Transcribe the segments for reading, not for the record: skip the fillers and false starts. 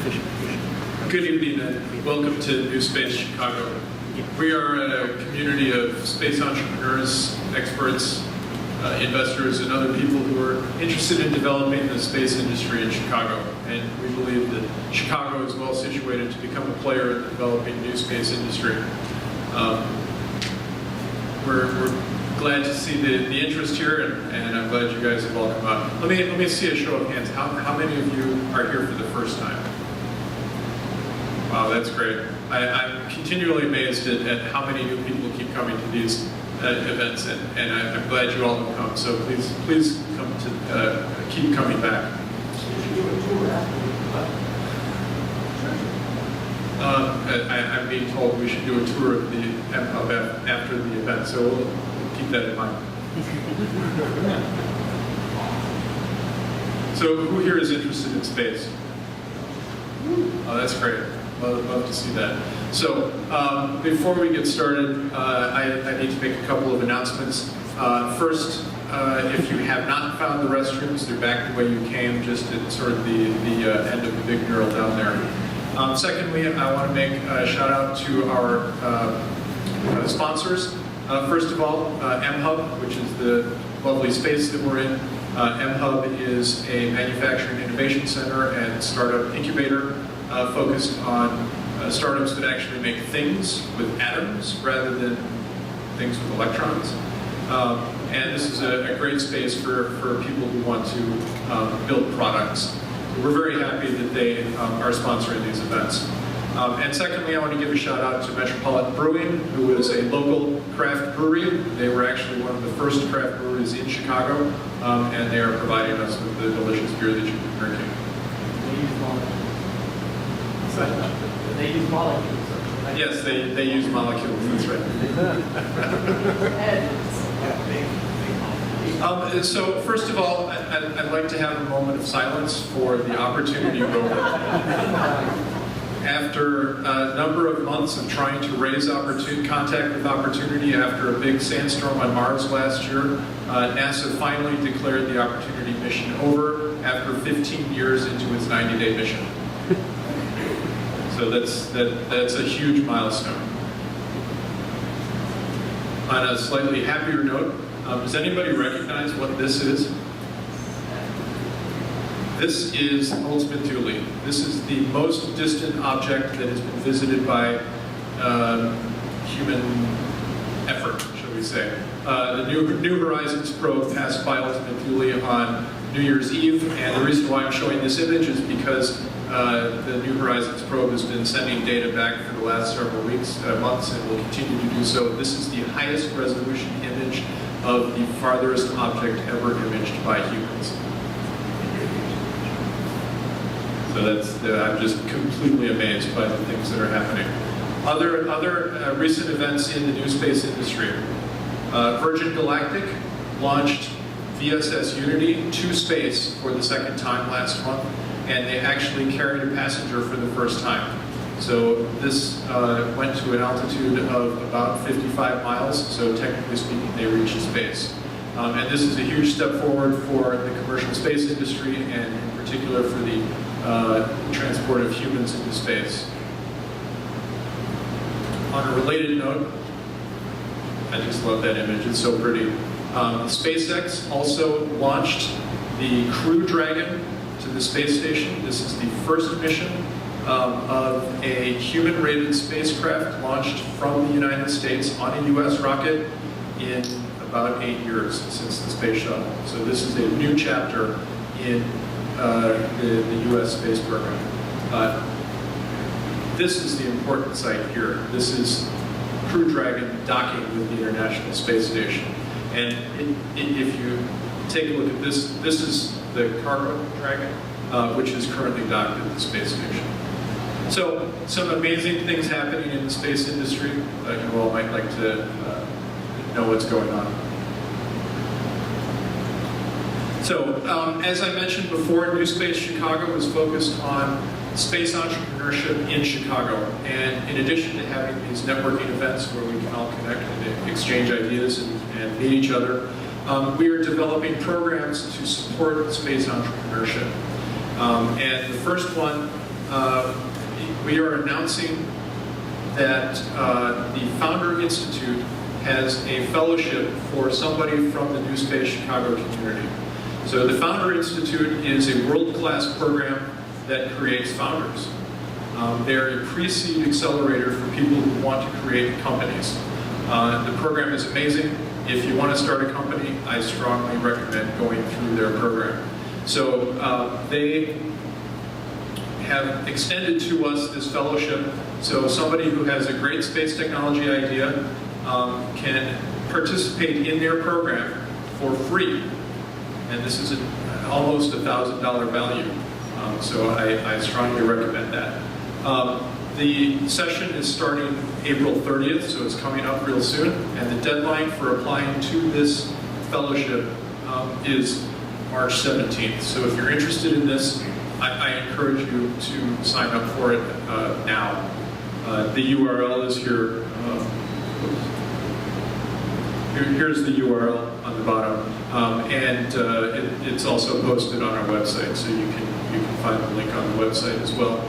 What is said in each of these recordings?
Good evening and welcome to NewSpace Chicago. We are a community of space entrepreneurs, experts, investors, and other people who are interested in developing the space industry in Chicago. And we believe that Chicago is well situated to become a player in the developing new space industry. We're glad to see the interest here, and I'm glad you guys have all come out. Let me see a show of hands. How many of you are here for the first time? Wow, that's great. I'm continually amazed at how many new people keep coming to these events, and I'm glad you all have come. So please come to keep coming back. I'm being told we should do a tour of the MHub after the event, so we'll keep that in mind. So who here is interested in space? Oh, that's great. Love to see that. So before we get started, I need to make a couple of announcements. First, if you have not found the restrooms, they're back the way you came, just at sort of the end of the big mural down there. Secondly, I want to make a shout out to our sponsors. First of all, MHub, which is the lovely space that we're in. MHub is a manufacturing innovation center and startup incubator focused on startups that actually make things with atoms rather than things with electrons. And this is a great space for people who want to build products. We're very happy that they are sponsoring these events. And secondly, I want to give a shout out to Metropolitan Brewing, who is a local craft brewery. They were actually one of the first craft breweries in Chicago, and they are providing us with the delicious beer that you've been drinking. They use molecules. Right? Yes, they use molecules, that's right. So first of all, I'd like to have a moment of silence for the Opportunity rover. After a number of months of trying to raise contact with Opportunity after a big sandstorm on Mars last year, NASA finally declared the Opportunity mission over after 15 years into its 90-day mission. So that's a huge milestone. On a slightly happier note, does anybody recognize what this is? This is Ultimate Thule. This is the most distant object that has been visited by human effort, shall we say. The New Horizons probe passed by Ultimate Thule on New Year's Eve, and the reason why I'm showing this image is because the New Horizons probe has been sending data back for the last several months, and will continue to do so. This is the highest resolution image of the farthest object ever imaged by humans. So I'm just completely amazed by the things that are happening. Other recent events in the new space industry. Virgin Galactic launched VSS Unity to space for the second time last month, and they actually carried a passenger for the first time. So this went to an altitude of about 55 miles, so technically speaking, they reached space. And this is a huge step forward for the commercial space industry, and in particular for the transport of humans into space. On a related note, I just love that image, it's so pretty. SpaceX also launched the Crew Dragon to the space station. This is the first mission of a human-rated spacecraft launched from the United States on a US rocket in about 8 years since the space shuttle. So this is a new chapter in the US space program. This is the important site here. This is Crew Dragon docking with the International Space Station. And if you take a look at this, this is the Cargo Dragon, which is currently docked at the space station. So some amazing things happening in the space industry. You all might like to know what's going on. So, as I mentioned before, NewSpace Chicago is focused on space entrepreneurship in Chicago. And in addition to having these networking events where we can all connect and exchange ideas and meet each other, we are developing programs to support space entrepreneurship. And the first one we are announcing that the Founder Institute has a fellowship for somebody from the NewSpace Chicago community. So the Founder Institute is a world-class program that creates founders. They're a pre-seed accelerator for people who want to create companies. The program is amazing. If you want to start a company, I strongly recommend going through their program. So they have extended to us this fellowship. So somebody who has a great space technology idea can participate in their program for free. And this is almost $1,000 value. So I strongly recommend that. The session is starting April 30th, so it's coming up real soon. And the deadline for applying to this fellowship is March 17th. So if you're interested in this, I encourage you to sign up for it now. The URL is here. Here's the URL on the bottom, and it's also posted on our website, so you can find the link on the website as well.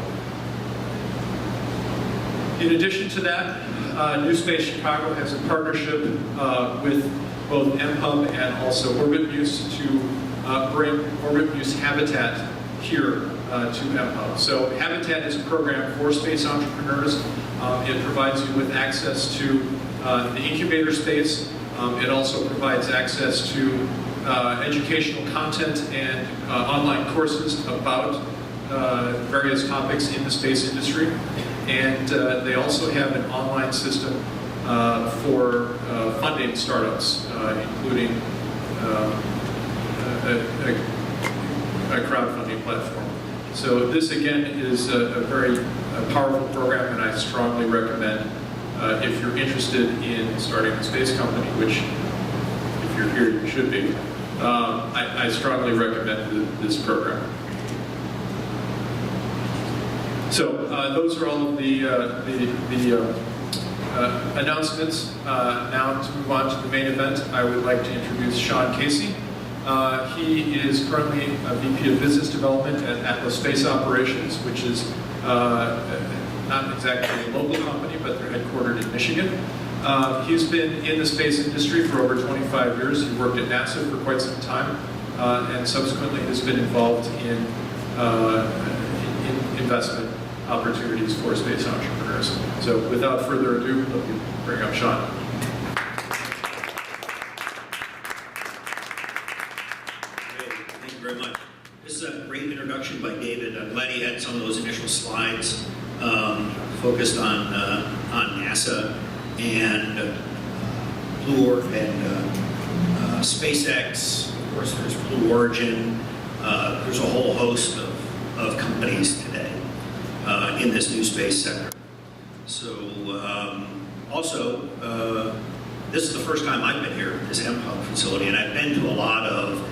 In addition to that, NewSpace Chicago has a partnership with both MHub and also OrbitMuse to bring OrbitMuse Habitat here to MHub. So Habitat is a program for space entrepreneurs. It provides you with access to the incubator space. It also provides access to educational content and online courses about various topics in the space industry. And they also have an online system for funding startups, including a crowdfunding platform. So this again is a very powerful program, and I strongly recommend if you're interested in starting a space company, which if you're here you should be, I strongly recommend this program. So those are all of the announcements. Now to move on to the main event, I would like to introduce Sean Casey. He is currently a VP of Business Development at Atlas Space Operations, which is not exactly a local company, but they're headquartered in Michigan. He's been in the space industry for over 25 years. He worked at NASA for quite some time, and subsequently has been involved in investment opportunities for space entrepreneurs. So without further ado, let me bring up Sean. Thank you very much. This is a great introduction by David. I'm glad he had some of those initial slides focused on NASA and Blue and SpaceX. Of course, there's Blue Origin. There's a whole host of companies today in this new space sector. So this is the first time I've been here at this MHub facility, and I've been to a lot of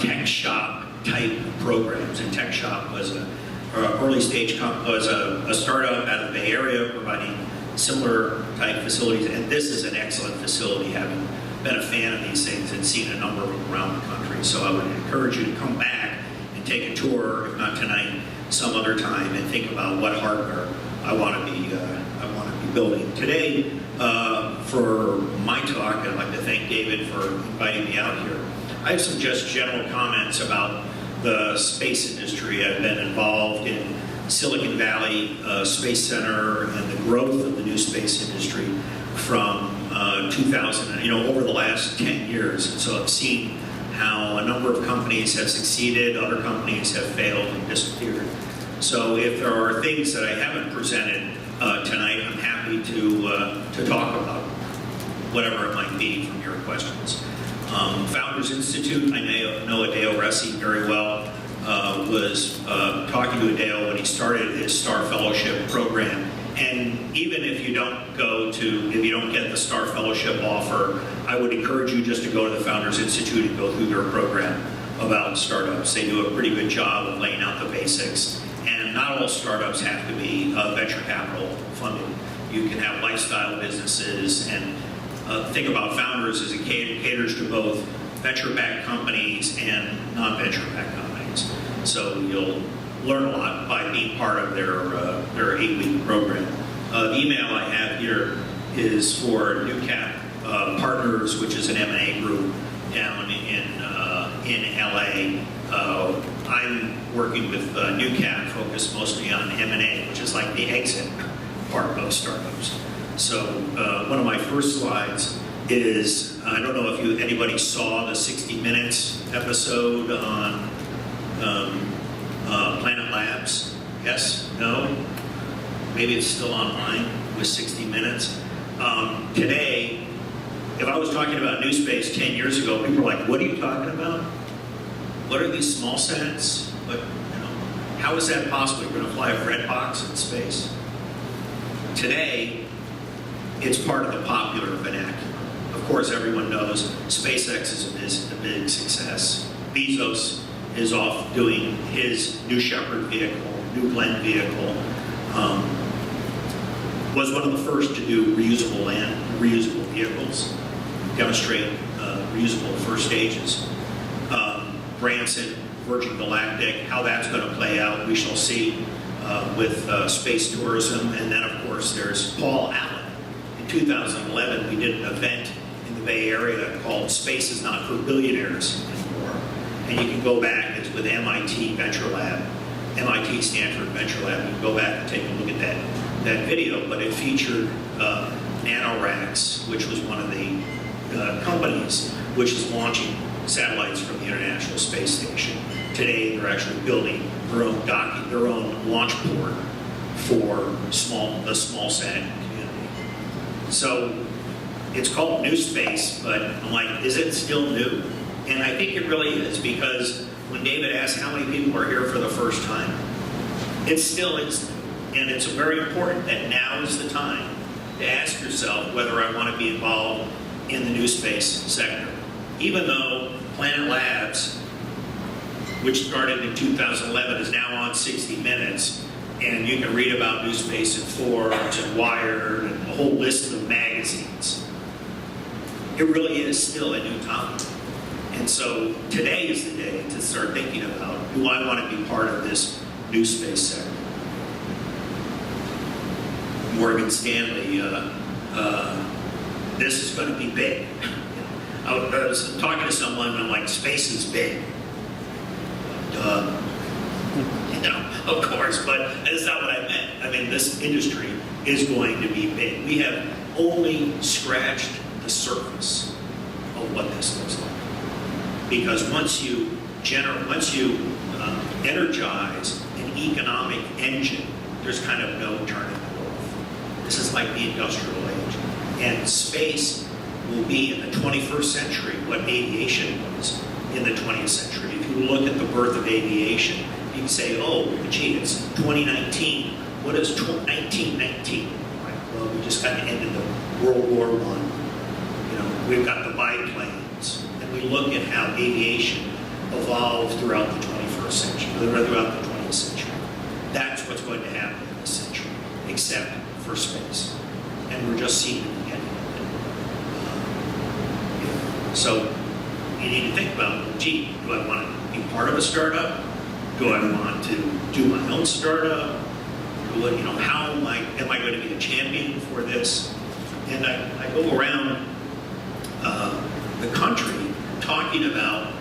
tech shop type programs. And Tech Shop was a early stage was a startup out of the Bay Area providing similar type facilities. And this is an excellent facility, having been a fan of these things and seen a number of them around the country. So I would encourage you to come back and take a tour, if not tonight, some other time, and think about what hardware I want to be building. Today, for my talk, I'd like to thank David for inviting me out here. I have some just general comments about the space industry. I've been involved in Silicon Valley Space Center and the growth of the new space industry from 2000, over the last 10 years. And so I've seen how a number of companies have succeeded, other companies have failed and disappeared. So if there are things that I haven't presented tonight, I'm happy to talk about whatever it might be from your questions. Founders Institute, I know Adeo Resi very well. Was talking to Adeo when he started his Star Fellowship program. And even if you don't if you don't get the Star Fellowship offer, I would encourage you just to go to the Founders Institute and go through their program about startups. They do a pretty good job of laying out the basics. And not all startups have to be venture capital funded. You can have lifestyle businesses, and think about Founders as it caters to both venture-backed companies and non-venture-backed companies. So you'll learn a lot by being part of their 8-week program. The email I have here is for NewCap Partners, which is an M&A group down in LA. I'm working with NewCap, focused mostly on M&A, which is like the exit part of startups. So one of my first slides is, I don't know if anybody saw the 60 Minutes episode on Planet Labs. Yes? No? Maybe it's still online with 60 Minutes. Today, if I was talking about NewSpace 10 years ago, people were like, what are you talking about? What are these small sats? How is that possible? You're going to fly a red box in space? Today, it's part of the popular vernacular. Of course, everyone knows SpaceX is a big success. Bezos is off doing his New Shepard vehicle, New Glenn vehicle. Was one of the first to do reusable vehicles, demonstrate reusable first stages. Branson, Virgin Galactic, how that's going to play out, we shall see with space tourism. And then, of course, there's Paul Allen. In 2011, we did an event in the Bay Area called Space is Not for Billionaires Anymore. And you can go back, it's with MIT Venture Lab, MIT Stanford Venture Lab. You can go back and take a look at that video, but it featured NanoRacks, which was one of the companies which is launching satellites from the International Space Station. Today, they're actually building their own launch port for the small sat community. So it's called NewSpace, but I'm like, is it still new? And I think it really is, because when David asked how many people are here for the first time, it still is new. And it's very important that now is the time to ask yourself whether I want to be involved in the new space sector. Even though Planet Labs, which started in 2011, is now on 60 Minutes, and you can read about new space in Forbes and Wired and a whole list of magazines. It really is still a new topic. And so today is the day to start thinking about, do I want to be part of this new space sector? Morgan Stanley, this is going to be big. I was talking to someone and I'm like, space is big. Of course, but that's not what I meant. I mean, this industry is going to be big. We have only scratched the surface of what this looks like. Because once you energize an economic engine, there's kind of no turning it off. This is like the industrial age. And space will be in the 21st century what aviation was in the 20th century. If you look at the birth of aviation, you can say, oh, gee, it's 2019. What is 1919? Right? Well, we just kind of ended the World War I. We've got the biplanes. And we look at how aviation evolved throughout the 21st century, throughout the 20th century. That's what's going to happen in this century, except for space. And we're just seeing the beginning of it. So you need to think about, gee, do I want to be part of a startup? Do I want to do my own startup? How am I going to be a champion for this? And I go around the country talking about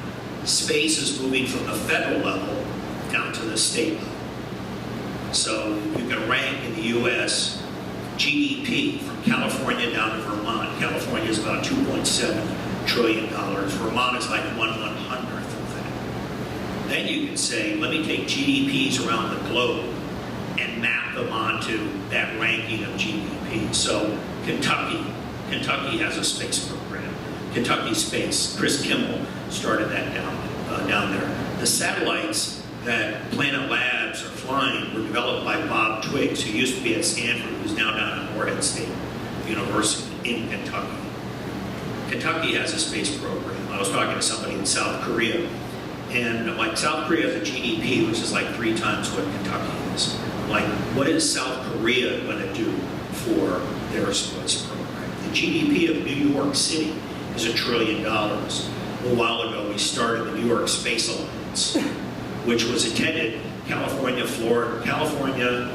space is moving from the federal level down to the state level. So you can rank in the U.S. GDP from California down to Vermont. California is about $2.7 trillion. Vermont is like 1/100th of that. Then you can say, let me take GDPs around the globe and map them onto that ranking of GDP. So Kentucky has a space program. Kentucky Space, Chris Kimmel started that down there. The satellites that Planet Labs are flying were developed by Bob Twiggs, who used to be at Stanford, who's now down at Morehead State University in Kentucky. Kentucky has a space program. I was talking to somebody in South Korea, and like South Korea has a GDP which is like 3 times what Kentucky is. Like, what is South Korea going to do for their space program? The GDP of New York City is $1 trillion. A while ago, we started the New York Space Alliance, which was attended. California California,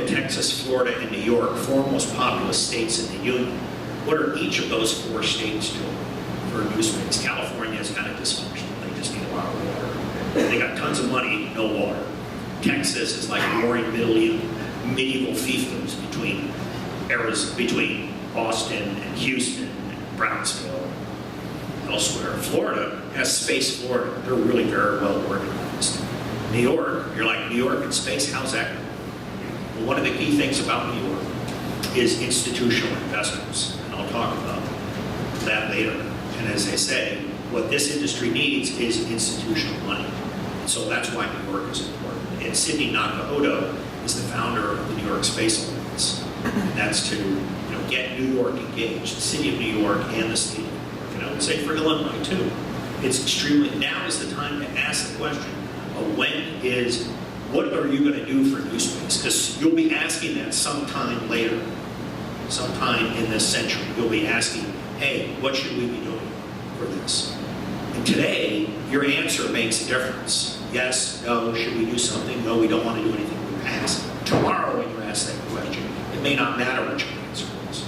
Texas, Florida, and New York, 4 most populous states in the union. What are each of those 4 states doing for NewSpace? California is kind of dysfunctional. They just need a lot of water. They got tons of money, no water. Texas is like warring medieval fiefdoms between Boston and Houston and Brownsville, elsewhere. Florida has Space Florida. They're really very well organized. New York, you're like, New York and space, how's that going? Well, one of the key things about New York is institutional investors, and I'll talk about that later. And as they say, what this industry needs is institutional money. So that's why New York is important. And Sidney Nakamoto is the founder of the New York Space Alliance. And that's to get New York engaged, the city of New York and the state of New York. And I would say for Illinois too. It's extremely, now is the time to ask the question of what are you going to do for NewSpace? Because you'll be asking that sometime later, sometime in this century. You'll be asking, hey, what should we be doing for this? And today, your answer makes a difference. Yes, no, should we do something? No, we don't want to do anything. We pass. Tomorrow, when you ask that question, it may not matter what your answer is.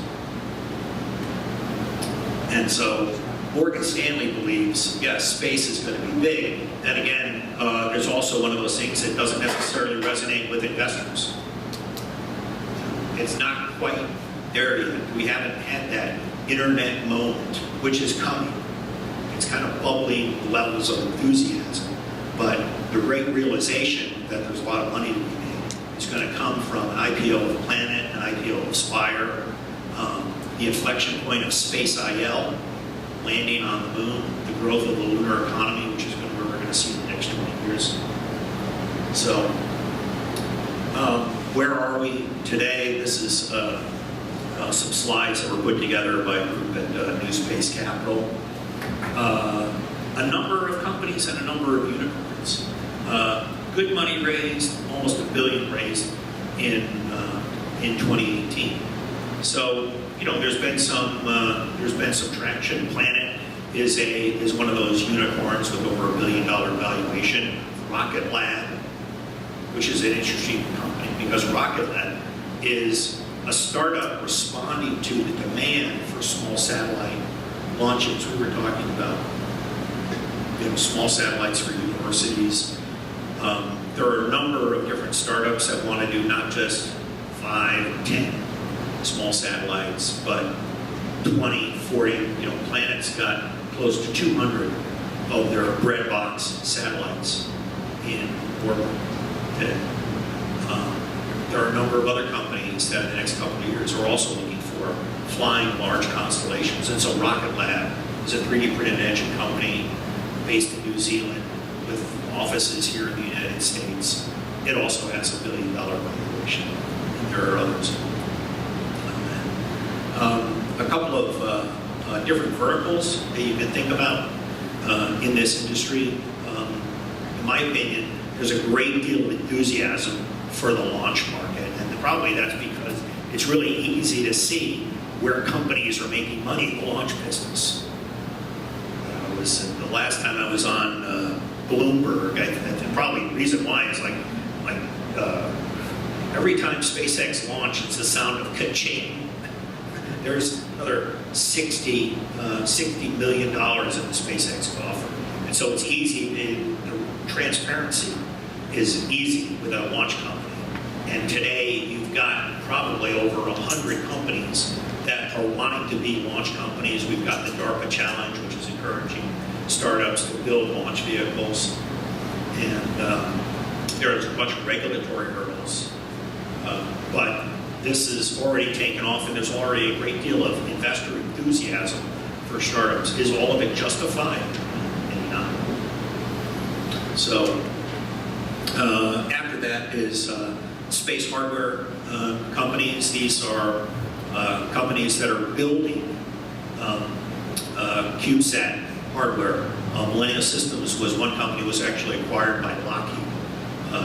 And so, Morgan Stanley believes, yes, space is going to be big. And again, there's also one of those things that doesn't necessarily resonate with investors. It's not quite there yet. We haven't had that internet moment, which is coming. It's kind of bubbling levels of enthusiasm. But the great realization that there's a lot of money to be made is going to come from an IPO of Planet, an IPO of Spire, the inflection point of Space IL, landing on the moon, the growth of the lunar economy, which is what we're going to see in the next 20 years. So, where are we today? This is some slides that were put together by a group at NewSpace Capital. A number of companies and a number of unicorns. Good money raised, almost $1 billion raised in 2018. So, there's been some traction. Planet is one of those unicorns with over $1 billion valuation. Rocket Lab, which is an interesting company because Rocket Lab is a startup responding to the demand for small satellite launches. We were talking about small satellites for universities. There are a number of different startups that want to do not just 5, 10 small satellites, but 20, 40. Planet's got close to 200 of their breadbox satellites in orbit today. There are a number of other companies that in the next couple of years are also looking for flying large constellations. And so Rocket Lab is a 3D printed engine company based in New Zealand with offices here in the United States. It also has $1 billion valuation, and there are others. A couple of different verticals that you can think about in this industry. In my opinion, there's a great deal of enthusiasm for the launch market, and probably that's because it's really easy to see where companies are making money in the launch business. The last time I was on Bloomberg, and probably the reason why is like every time SpaceX launches, it's the sound of ka-ching. There's another $60 million in the SpaceX coffer. And so it's easy, the transparency is easy with a launch company. And today you've got probably over 100 companies that are wanting to be launch companies. We've got the DARPA Challenge, which is encouraging startups to build launch vehicles. And there's a bunch of regulatory hurdles. But this is already taken off, and there's already a great deal of investor enthusiasm for startups. Is all of it justified? Maybe not. So after that is space hardware companies. These are companies that are building CubeSat hardware. Millennium Systems was one company, was actually acquired by Lockheed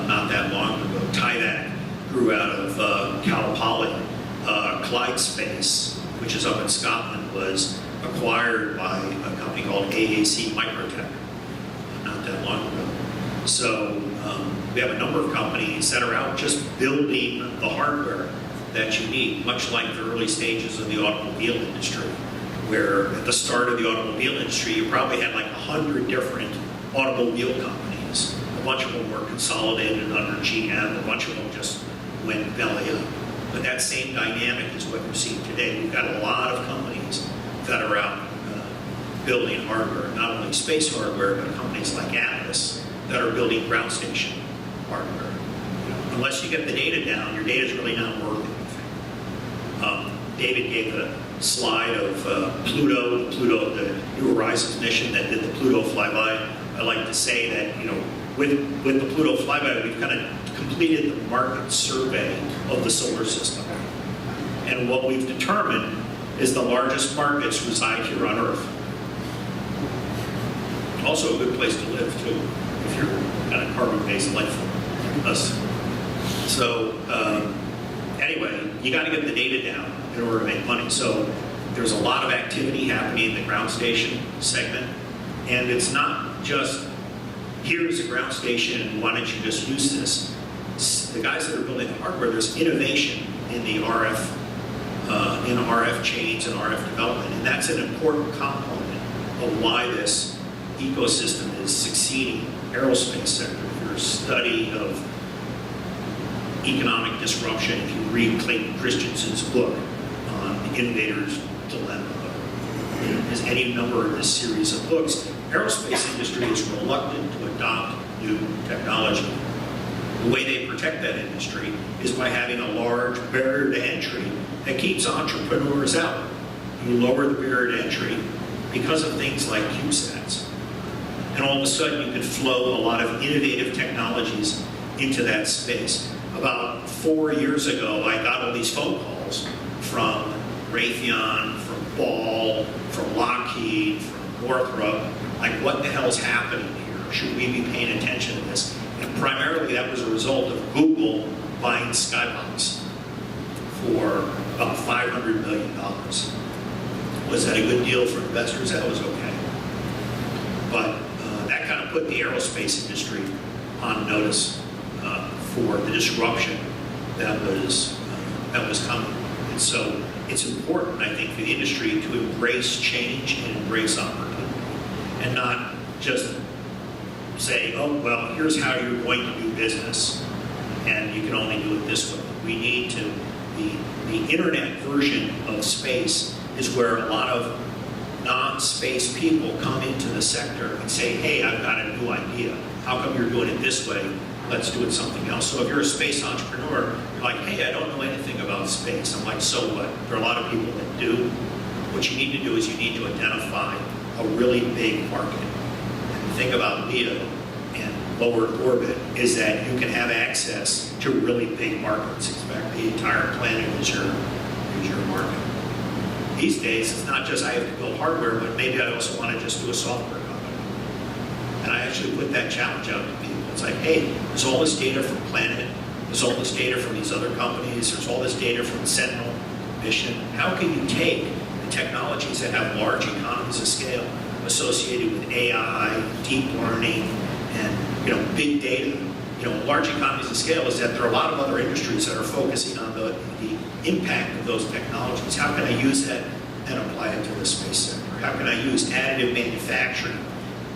not that long ago. Tyvek grew out of Cal Poly. Clyde Space, which is up in Scotland, was acquired by a company called AAC Microtech not that long ago. So we have a number of companies that are out just building the hardware that you need, much like the early stages of the automobile industry, where at the start of the automobile industry, you probably had like 100 different automobile companies. A bunch of them were consolidated under GM, a bunch of them just went belly up. But that same dynamic is what you're seeing today. We've got a lot of companies that are out building hardware, not only space hardware, but companies like Atlas that are building ground station hardware. Unless you get the data down, your data is really not worth anything. David gave a slide of Pluto, the New Horizons mission that did the Pluto flyby. I like to say that, with the Pluto flyby, we've kind of completed the market survey of the solar system. And what we've determined is the largest markets reside here on Earth. Also a good place to live, too, if you're kind of carbon-based life like us. So, anyway, you got to get the data down in order to make money. So there's a lot of activity happening in the ground station segment. And it's not just, here's a ground station, why don't you just use this? The guys that are building the hardware, there's innovation in the RF chains and RF development. And that's an important component of why this ecosystem is succeeding. Aerospace sector, if you're a study of economic disruption, if you read Clayton Christensen's book on the innovator's dilemma, there's any number of this series of books, aerospace industry is reluctant to adopt new technology. The way they protect that industry is by having a large barrier to entry that keeps entrepreneurs out. You lower the barrier to entry because of things like CubeSats. And all of a sudden you could flow a lot of innovative technologies into that space. About 4 years ago, I got all these phone calls from Raytheon, from Ball, from Lockheed, from Northrop, like what the hell's happening here? Should we be paying attention to this? And primarily that was a result of Google buying Skybox for about $500 million. Was that a good deal for investors? That was okay. But that kind of put the aerospace industry on notice for the disruption that was coming. And so it's important, I think, for the industry to embrace change and embrace opportunity, and not just say, oh, well, here's how you're going to do business, and you can only do it this way. We need to, the internet version of space is where a lot of non-space people come into the sector and say, hey, I've got a new idea. How come you're doing it this way? Let's do it something else. So if you're a space entrepreneur, you're like, hey, I don't know anything about space. I'm like, so what? There are a lot of people that do. What you need to do is you need to identify a really big market. And the thing about LEO and low Earth orbit is that you can have access to really big markets. In fact, the entire planet is your market. These days, it's not just I have to build hardware, but maybe I also want to just do a software company. And I actually put that challenge out to people. It's like, hey, there's all this data from Planet, there's all this data from these other companies, there's all this data from the Sentinel mission. How can you take the technologies that have large economies of scale associated with AI, deep learning, and big data? Large economies of scale is that there are a lot of other industries that are focusing on the impact of those technologies. How can I use that and apply it to the space sector? How can I use additive manufacturing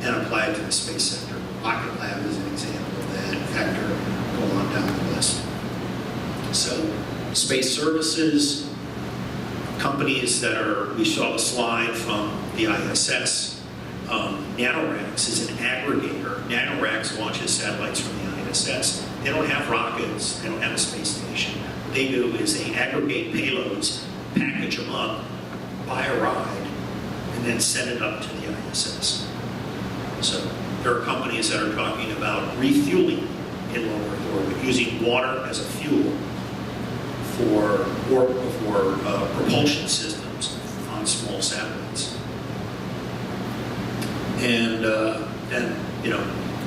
and apply it to the space sector? Rocket Lab is an example of that. Vector, go on down the list. So, space services, companies that are, we saw the slide from the ISS. NanoRacks is an aggregator. NanoRacks launches satellites from the ISS. They don't have rockets, they don't have a space station. What they do is they aggregate payloads, package them up, buy a ride, and then send it up to the ISS. So there are companies that are talking about refueling in low Earth orbit, using water as a fuel for propulsion systems on small satellites. And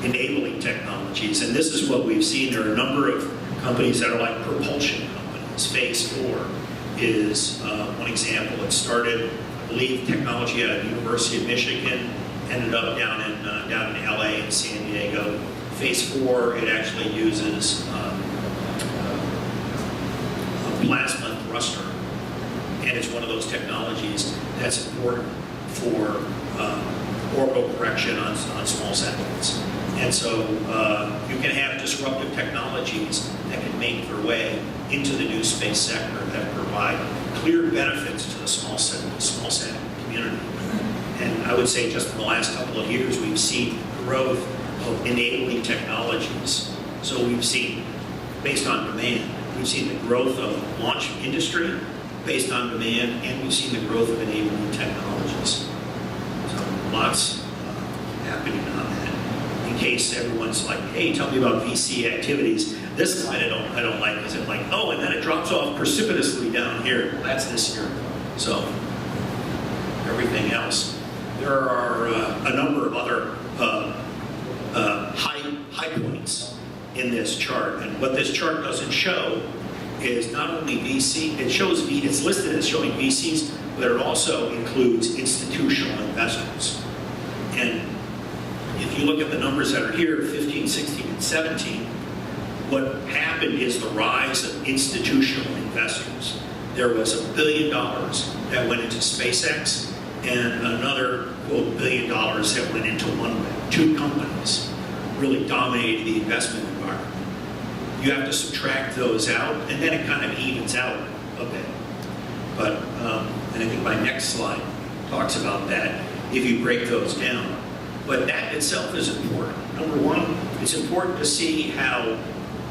enabling technologies. And this is what we've seen. There are a number of companies that are like propulsion companies. Phase 4 is one example. It started, I believe, technology at the University of Michigan, ended up down in LA and San Diego. Phase 4, it actually uses a plasma thruster, and it's one of those technologies that's important for orbital correction on small satellites. And so you can have disruptive technologies that can make their way into the new space sector that provide clear benefits to the small satellite community. And I would say just in the last couple of years, we've seen growth of enabling technologies. So we've seen, based on demand, we've seen the growth of launch industry based on demand, and we've seen the growth of enabling technologies. So lots happening on that. In case everyone's like, hey, tell me about VC activities. This slide I don't like, because it's like, oh, and then it drops off precipitously down here. That's this year. So everything else. There are a number of other high points in this chart. And what this chart doesn't show is not only VC, it's listed as showing VCs, but it also includes institutional investors. And if you look at the numbers that are here, 15, 16, and 17, what happened is the rise of institutional investors. There was $1 billion that went into SpaceX, and another, quote, $1 billion that went into two companies, really dominated the investment environment. You have to subtract those out, and then it kind of evens out a bit. But, and I think my next slide talks about that, if you break those down. But that itself is important. Number one, it's important to see how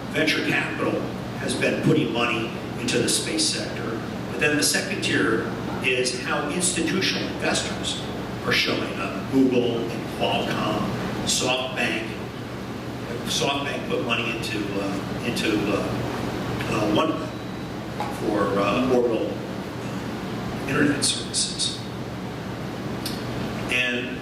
venture capital has been putting money into the space sector. But then the second tier is how institutional investors are showing up. Google and Qualcomm, SoftBank. SoftBank put money into OneWeb for orbital internet services. And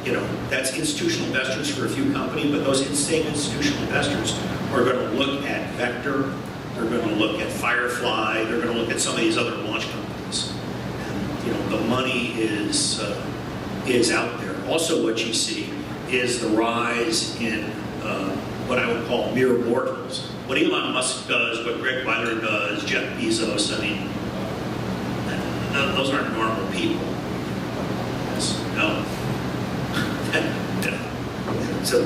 you know, that's institutional investors for a few companies, but those same institutional investors are going to look at Vector, they're going to look at Firefly, they're going to look at some of these other launch companies. And, you know, the money is out there. Also, what you see is the rise in what I would call mere mortals. What Elon Musk does, what Greg Goddard does, Jeff Bezos, I mean, those aren't normal people. No. It's a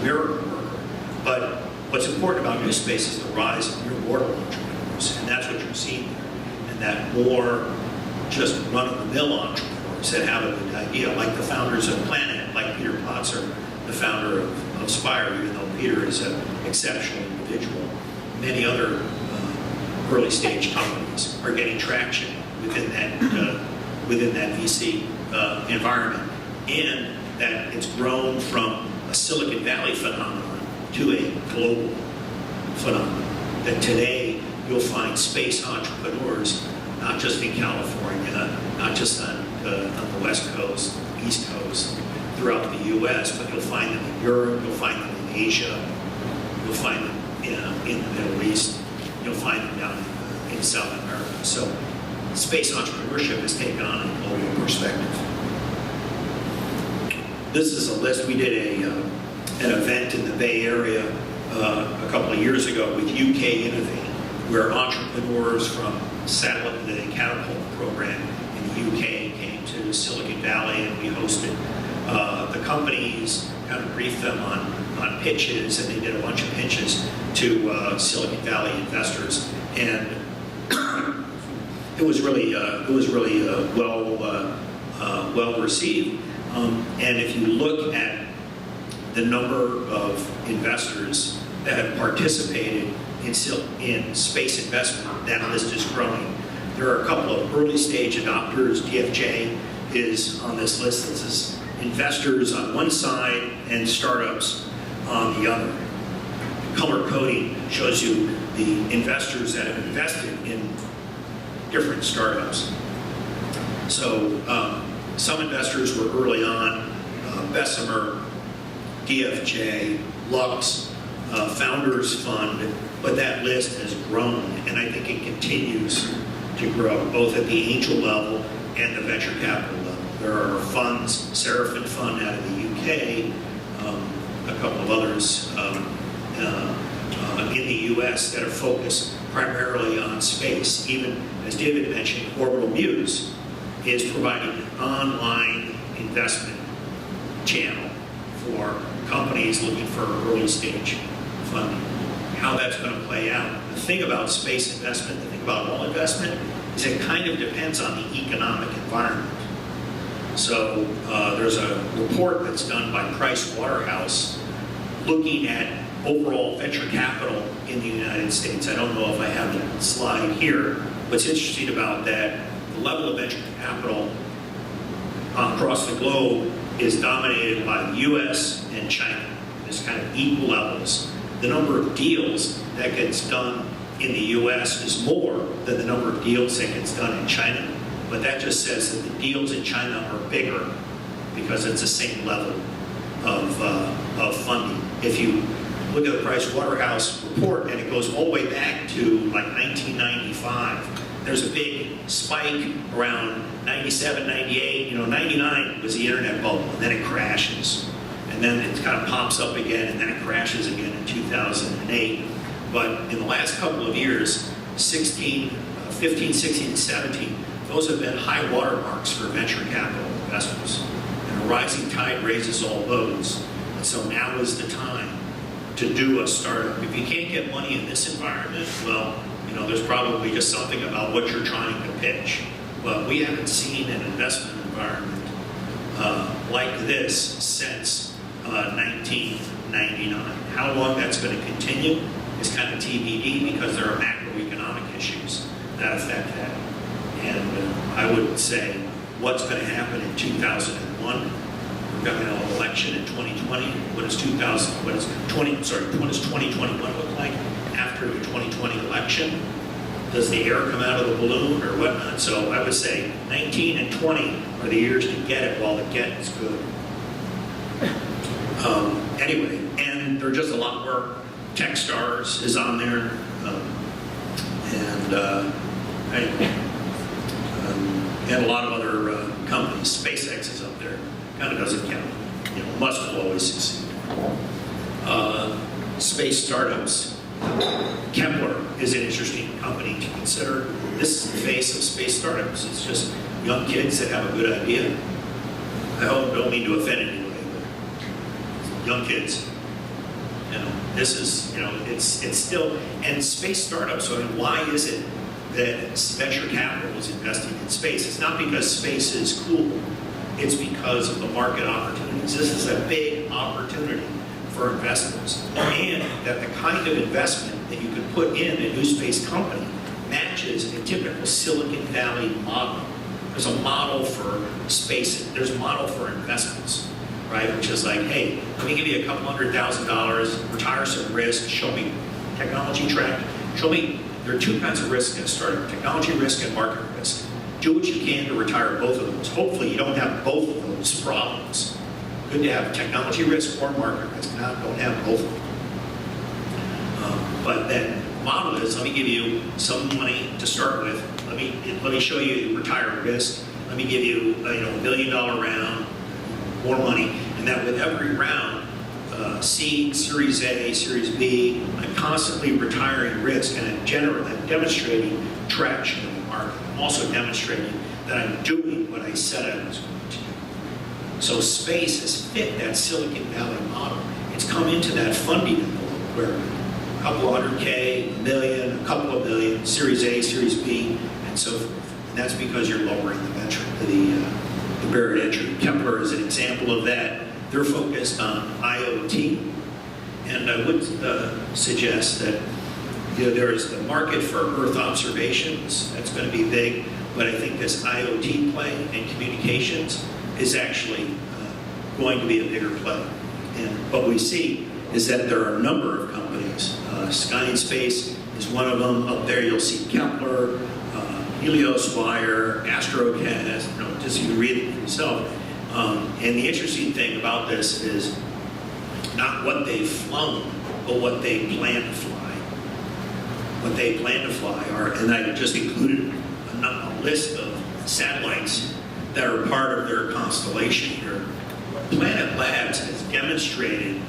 miracle worker. But what's important about NewSpace is the rise of mere mortal entrepreneurs, and that's what you're seeing there. And that more just run-of-the-mill entrepreneurs that have a good idea, like the founders of Planet, like Peter Potzer, the founder of Spire, even though Peter is an exceptional individual. Many other early-stage companies are getting traction within that VC environment, and that it's grown from a Silicon Valley phenomenon to a global phenomenon. That today you'll find space entrepreneurs, not just in California, not just on the West Coast, East Coast, throughout the U.S., but you'll find them in Europe, you'll find them in Asia, you'll find them in the Middle East, you'll find them down in South America. So space entrepreneurship has taken on a global perspective. This is a list. We did an event in the Bay Area a couple of years ago with UK Innovate, where entrepreneurs from the Catapult program in the UK came to Silicon Valley, and we hosted the companies, kind of briefed them on pitches, and they did a bunch of pitches to Silicon Valley investors, and it was really well received. And if you look at the number of investors that have participated in space investment, that list is growing. There are a couple of early stage adopters. DFJ is on this list. This is investors on one side and startups on the other. Color coding shows you the investors that have invested in different startups. So some investors were early on, Bessemer, DFJ, Lux, Founders Fund, but that list has grown, and I think it continues to grow, both at the angel level and the venture capital level. There are funds, Seraphin Fund out of the UK, a couple of others in the U.S. that are focused primarily on space. Even, as David mentioned, Orbital Muse is providing an online investment channel for companies looking for early stage funding. How that's going to play out. The thing about space investment, the thing about all investment, is it kind of depends on the economic environment. So there's a report that's done by Price Waterhouse looking at overall venture capital in the United States. I don't know if I have that slide here. What's interesting about that, the level of venture capital across the globe is dominated by the US and China. There's kind of equal levels. The number of deals that gets done in the US is more than the number of deals that gets done in China. But that just says that the deals in China are bigger because it's the same level of funding. If you look at the Price Waterhouse report, and it goes all the way back to like 1995, there's a big spike around 97, 98, 99 was the internet bubble, and then it crashes. And then it kind of pops up again, and then it crashes again in 2008. But in the last couple of years, 15, 16, and 17, those have been high watermarks for venture capital investments. And a rising tide raises all boats. And so now is the time to do a startup. If you can't get money in this environment, well, there's probably just something about what you're trying to pitch. But we haven't seen an investment environment like this since 1999. How long that's going to continue is kind of TBD because there are macroeconomic issues that affect that. And I would say what's going to happen in 2001. We've got an election in 2020. What does 2021 look like after the 2020 election? Does the air come out of the balloon or whatnot? So I would say 19 and 20 are the years to get it while the get is good. Anyway, and there are just a lot more. Techstars is on there, and a lot of other companies. SpaceX is up there. Kind of doesn't count. Musk will always succeed. Space startups. Kepler is an interesting company to consider. This is the face of space startups. It's just young kids that have a good idea. I don't mean to offend anybody, but young kids. This is, it's still, and space startups, so why is it that venture capital is investing in space? It's not because space is cool. It's because of the market opportunities. This is a big opportunity for investors. And that the kind of investment that you can put in a NewSpace company matches a typical Silicon Valley model. There's a model for space, there's a model for investments, right? Which is like, hey, let me give you a couple $100,000, retire some risk, show me technology track, show me, there are two kinds of risk in a startup, technology risk and market risk. Do what you can to retire both of those. Hopefully you don't have both of those problems. Good to have technology risk or market risk, don't have both of them. But then model is, let me give you some money to start with. Let me show you retire risk. Let me give you $1 billion round, more money, and that with every round, C, Series A, Series B, I'm constantly retiring risk, and I'm demonstrating traction in the market. I'm also demonstrating that I'm doing what I said I was going to do. So space has fit that Silicon Valley model. It's come into that funding envelope where a couple $100K, $1 million, a couple of million, Series A, Series B, and so forth. And that's because you're lowering the barrier to entry. Kepler is an example of that. They're focused on IoT, and I would suggest that there is the market for Earth observations. That's going to be big, but I think this IoT play and communications is actually going to be a bigger play. And what we see is that there are a number of companies. Sky and Space is one of them. Up there you'll see Kepler, Helios Wire, Astrocast, just you can read it for yourself. And the interesting thing about this is not what they've flown, but what they plan to fly. What they plan to fly are, and I just included a list of satellites that are part of their constellation here. Planet Labs has demonstrated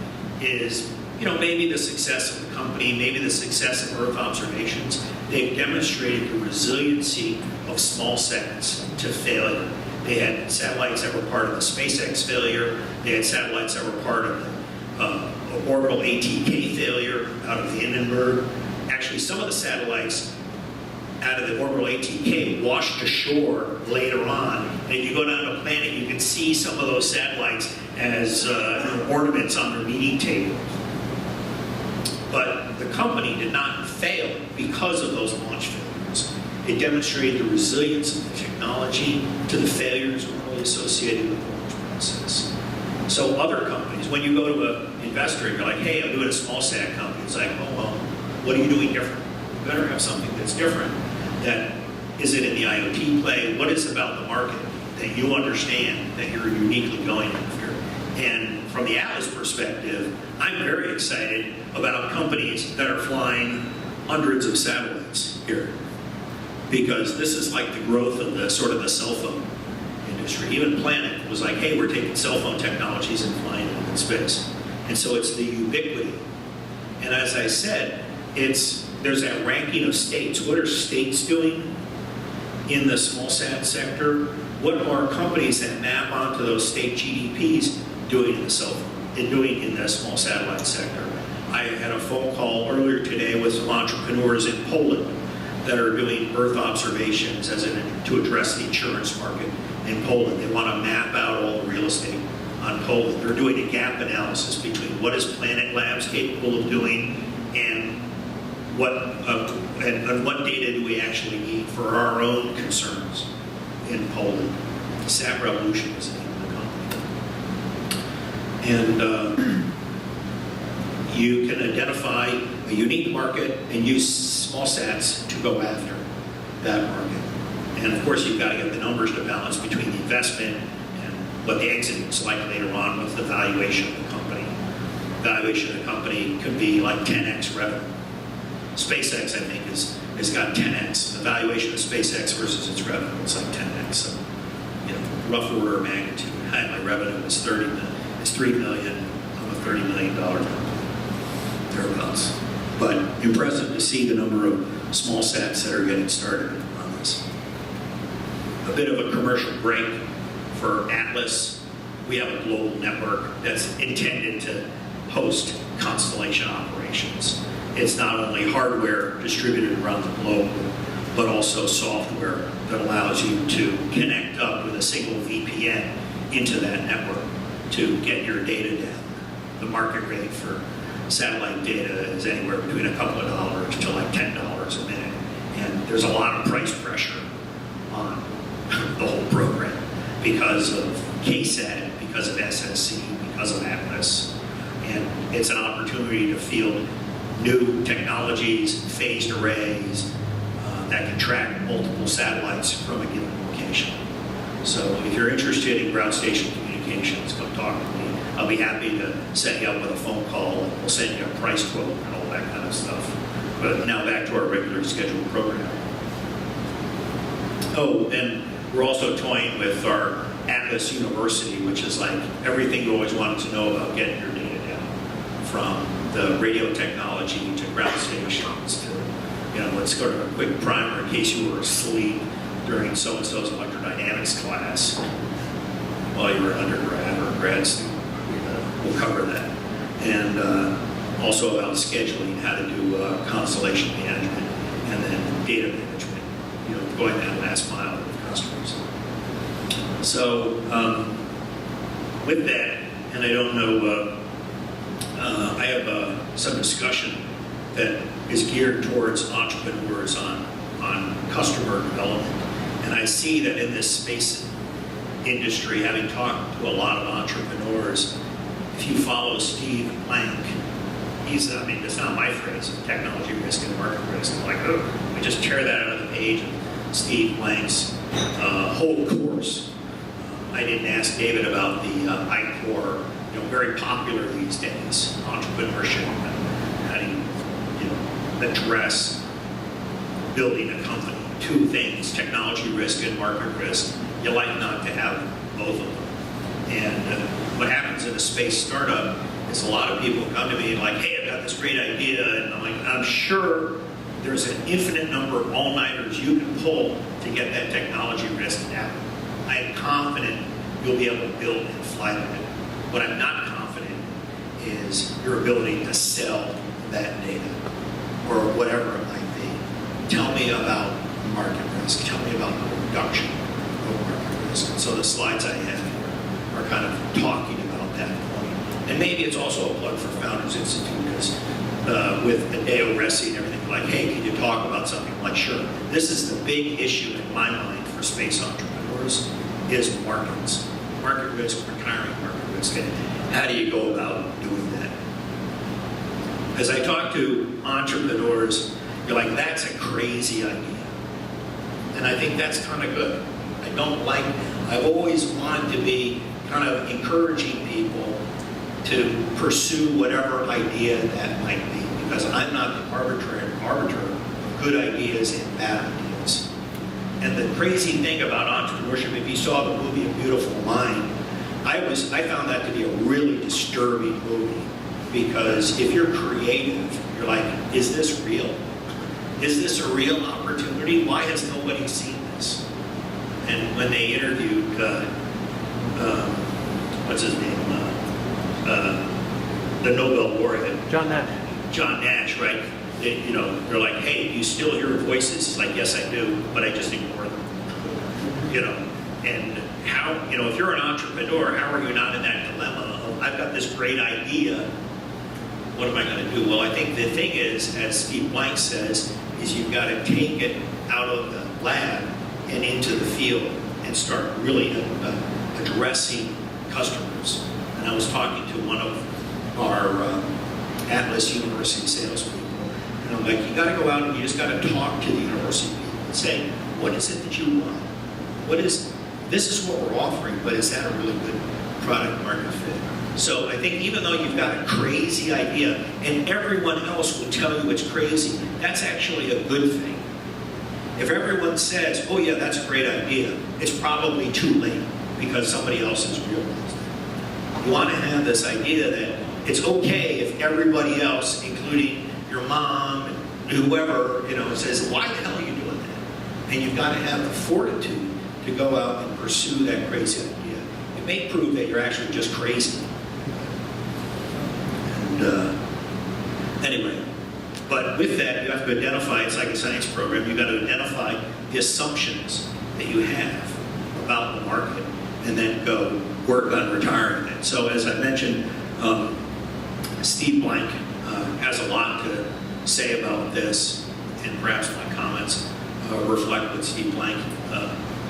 is, maybe the success of the company, maybe the success of Earth observations. They've demonstrated the resiliency of small sats to failure. They had satellites that were part of the SpaceX failure. They had satellites that were part of the orbital ATK failure out of the Hindenburg. Actually, some of the satellites out of the orbital ATK washed ashore later on. And if you go down the planet, you can see some of those satellites as ornaments on their meeting table. But the company did not fail because of those launch failures. It demonstrated the resilience of the technology to the failures normally associated with the launch process. So other companies, when you go to an investor and you're like, hey, I'm doing a small sat company, it's like, oh, well, what are you doing different? You better have something that's different. That is it in the IoT play? What is about the market that you understand that you're uniquely going after? And from the Atlas perspective, I'm very excited about companies that are flying hundreds of satellites here, because this is like the growth of the sort of the cell phone industry. Even Planet was like, hey, we're taking cell phone technologies and flying them in space. And so it's the ubiquity. And as I said, there's that ranking of states. What are states doing in the small sat sector? What are companies that map onto those state GDPs doing in the cell phone and doing in the small satellite sector? I had a phone call earlier today with some entrepreneurs in Poland that are doing Earth observations to address the insurance market in Poland. They want to map out all the real estate on Poland. They're doing a gap analysis between what is Planet Labs capable of doing and what data do we actually need for our own concerns in Poland. Sat Revolution is the name of the company. And you can identify a unique market and use small sats to go after that market. And of course, you've got to get the numbers to balance between the investment and what the exit looks like later on with the valuation of the company. Valuation of the company could be like 10x revenue. SpaceX, I think, has got 10x. The valuation of SpaceX versus its revenue is like 10x. So, rough order of magnitude. Hi, my revenue is $3 million. I'm a $30 million company. Thereabouts. But impressive to see the number of small sats that are getting started on this. A bit of a commercial break for Atlas. We have a global network that's intended to host constellation operations. It's not only hardware distributed around the globe, but also software that allows you to connect up with a single VPN into that network to get your data down. The market rate for satellite data is anywhere between a couple of dollars to like $10 a minute. And there's a lot of price pressure on the whole program because of KSAT, because of SSC, because of Atlas. And it's an opportunity to field new technologies, phased arrays that can track multiple satellites from a given location. So if you're interested in ground station communications, come talk to me. I'll be happy to set you up with a phone call, and we'll send you a price quote and all that kind of stuff. But now back to our regular scheduled program. Oh, and we're also toying with our Atlas University, which is like everything you always wanted to know about getting your data down, from the radio technology to ground stations to, let's go to a quick primer in case you were asleep during so-and-so's electrodynamics class while you were an undergrad or a grad student. We'll cover that. And also about scheduling, how to do constellation management, and then data management, going that last mile with customers. So with that, and I don't know, I have some discussion that is geared towards entrepreneurs on customer development. And I see that in this space industry, having talked to a lot of entrepreneurs, if you follow Steve Blank, it's not my phrase, technology risk and market risk. I'm like, oh, we just tear that out of the page of Steve Blank's whole course. I didn't ask David about the iCore, very popular these days, entrepreneurship, how do you address building a company. Two things, technology risk and market risk. You like not to have both of them. And what happens in a space startup is a lot of people come to me like, hey, I've got this great idea, and I'm like, I'm sure there's an infinite number of all-nighters you can pull to get that technology risk down. I am confident you'll be able to build and fly with it. What I'm not confident is your ability to sell that data or whatever it might be. Tell me about market risk. Tell me about the reduction of market risk. And so the slides I have here are kind of talking about that point. And maybe it's also a plug for Founders Institute, because with Adeo Resi and everything, like, hey, can you talk about something? I'm like, sure. This is the big issue in my mind for space entrepreneurs is markets. Market risk, retiring market risk. And how do you go about doing that? As I talk to entrepreneurs, you're like, that's a crazy idea. And I think that's kind of good. I've always wanted to be kind of encouraging people to pursue whatever idea that might be, because I'm not the arbiter of good ideas and bad ideas. And the crazy thing about entrepreneurship, if you saw the movie A Beautiful Mind, I found that to be a really disturbing movie, because if you're creative, you're like, is this real? Is this a real opportunity? Why has nobody seen this? And when they interviewed, what's his name? The Nobel laureate. John Nash. John Nash, right? They're like, hey, do you still hear voices? He's like, yes, I do, but I just ignore them. And how, if you're an entrepreneur, how are you not in that dilemma of, I've got this great idea, what am I going to do? Well, I think the thing is, as Steve Blank says, is you've got to take it out of the lab and into the field and start really addressing customers. And I was talking to one of our Atlas University salespeople, and I'm like, you got to go out and you just got to talk to the university people and say, what is it that you want? This is what we're offering, but is that a really good product market fit? So I think even though you've got a crazy idea and everyone else will tell you it's crazy, that's actually a good thing. If everyone says, oh yeah, that's a great idea, it's probably too late because somebody else has realized it. You want to have this idea that it's okay if everybody else, including your mom and whoever, says, why the hell are you doing that? And you've got to have the fortitude to go out and pursue that crazy idea. It may prove that you're actually just crazy. And anyway, but with that, you have to identify, it's like a science program, you've got to identify the assumptions that you have about the market and then go work on retiring it. So as I mentioned, Steve Blank has a lot to say about this, and perhaps my comments reflect what Steve Blank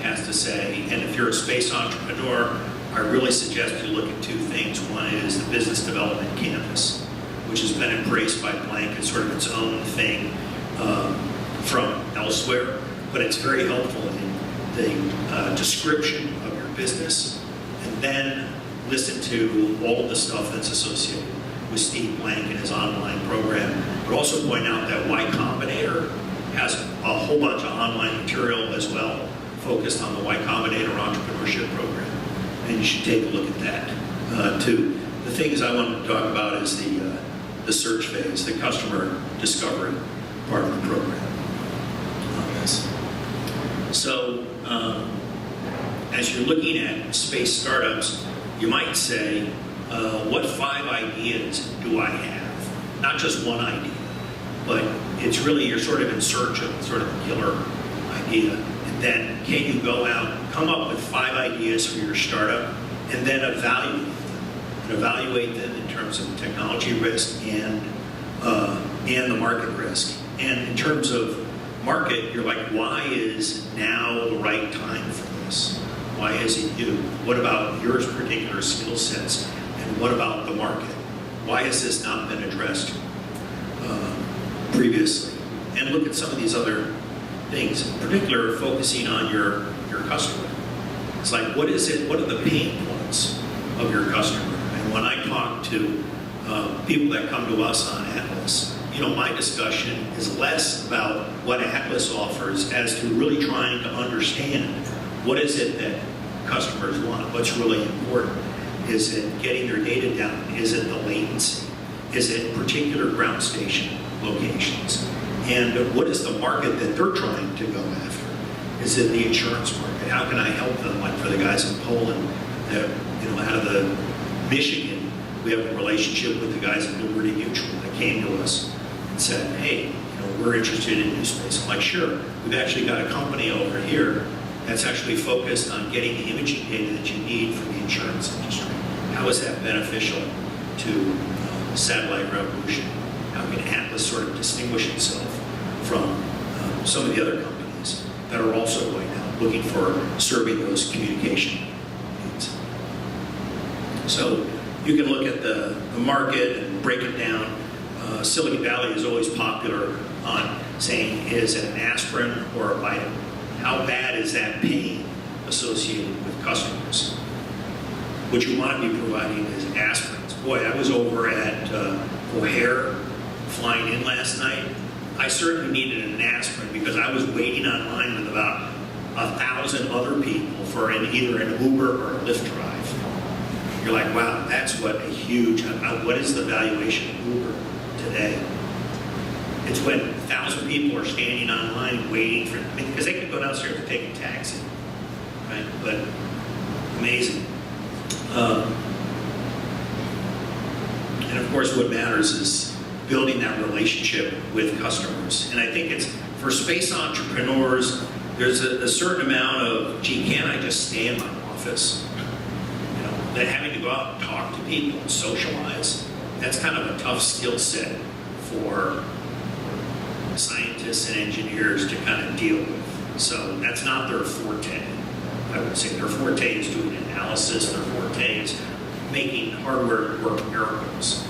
has to say. And if you're a space entrepreneur, I really suggest you look at two things. One is the business development campus, which has been embraced by Blank as sort of its own thing from elsewhere, but it's very helpful in the description of your business, and then listen to all of the stuff that's associated with Steve Blank and his online program, but also point out that Y Combinator has a whole bunch of online material as well, focused on the Y Combinator entrepreneurship program. And you should take a look at that too. The things I want to talk about is the search phase, the customer discovery part of the program on this. So as you're looking at space startups, you might say, what 5 ideas do I have? Not just one idea, but it's really, you're sort of in search of sort of a killer idea. And then can you go out, come up with 5 ideas for your startup, and then evaluate them. And evaluate them in terms of technology risk and the market risk. And in terms of market, you're like, why is now the right time for this? Why is it you? What about your particular skill sets? And what about the market? Why has this not been addressed previously? And look at some of these other things, in particular focusing on your customer. It's like, what is it? What are the pain points of your customer? And when I talk to people that come to us on Atlas, my discussion is less about what Atlas offers as to really trying to understand what is it that customers want, what's really important. Is it getting their data down? Is it the latency? Is it particular ground station locations? And what is the market that they're trying to go after? Is it the insurance market? How can I help them? Like for the guys in Poland, that, out of the Michigan, we have a relationship with the guys at Liberty Mutual that came to us and said, hey, we're interested in NewSpace. I'm like, sure. We've actually got a company over here that's actually focused on getting the imaging data that you need for the insurance industry. How is that beneficial to the satellite revolution? How can Atlas sort of distinguish itself from some of the other companies that are also going out looking for serving those communication needs? So you can look at the market and break it down. Silicon Valley is always popular on saying, is it an aspirin or a vitamin? How bad is that pain associated with customers? What you want to be providing is aspirins. Boy, I was over at O'Hare flying in last night. I certainly needed an aspirin because I was waiting online with about 1,000 other people for either an Uber or a Lyft drive. You're like, wow, that's what a huge, what is the valuation of Uber today? It's when 1,000 people are standing online waiting for, because they could go downstairs and take a taxi, right? But amazing. And of course, what matters is building that relationship with customers. And I think it's, for space entrepreneurs, there's a certain amount of, gee, can't I just stay in my office? That having to go out and talk to people and socialize, that's kind of a tough skill set for scientists and engineers to kind of deal with. So that's not their forte. I would say their forte is doing analysis, their forte is making hardware work miracles.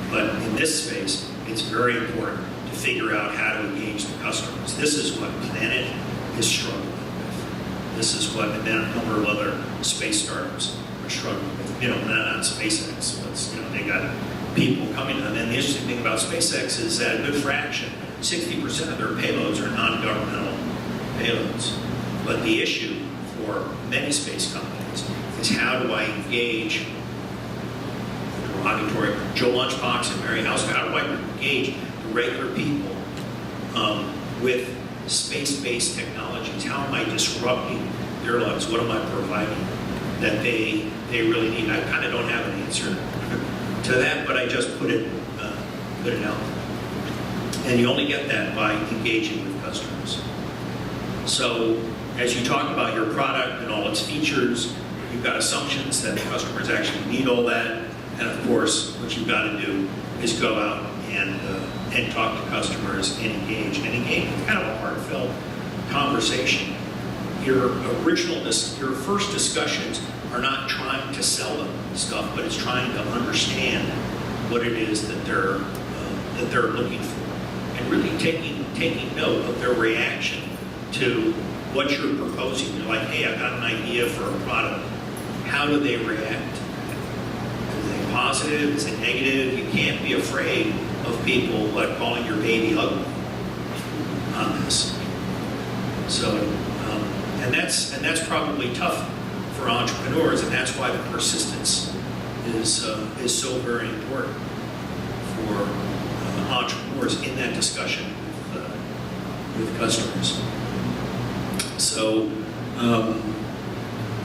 But in this space, it's very important to figure out how to engage the customers. This is what Planet is struggling with. This is what, and then a number of other space startups are struggling with. Not on SpaceX, but they got people coming to them. And the interesting thing about SpaceX is that a good fraction, 60% of their payloads are non-governmental payloads. But the issue for many space companies is, how do I engage derogatory Joe Lunchbox and Mary House? How do I engage the regular people with space-based technologies? How am I disrupting their lives? What am I providing that they really need? I kind of don't have an answer to that, but I just put it out. And you only get that by engaging with customers. So as you talk about your product and all its features, you've got assumptions that the customers actually need all that. And of course, what you've got to do is go out and talk to customers and engage. And engage with kind of a heartfelt conversation. Your first discussions are not trying to sell them stuff, but it's trying to understand what it is that they're looking for, and really taking note of their reaction to what you're proposing. You're like, hey, I've got an idea for a product. How do they react? Is it positive? Is it negative? You can't be afraid of people calling your baby ugly on this. So, and that's probably tough for entrepreneurs, and that's why the persistence is so very important for entrepreneurs in that discussion with customers. So,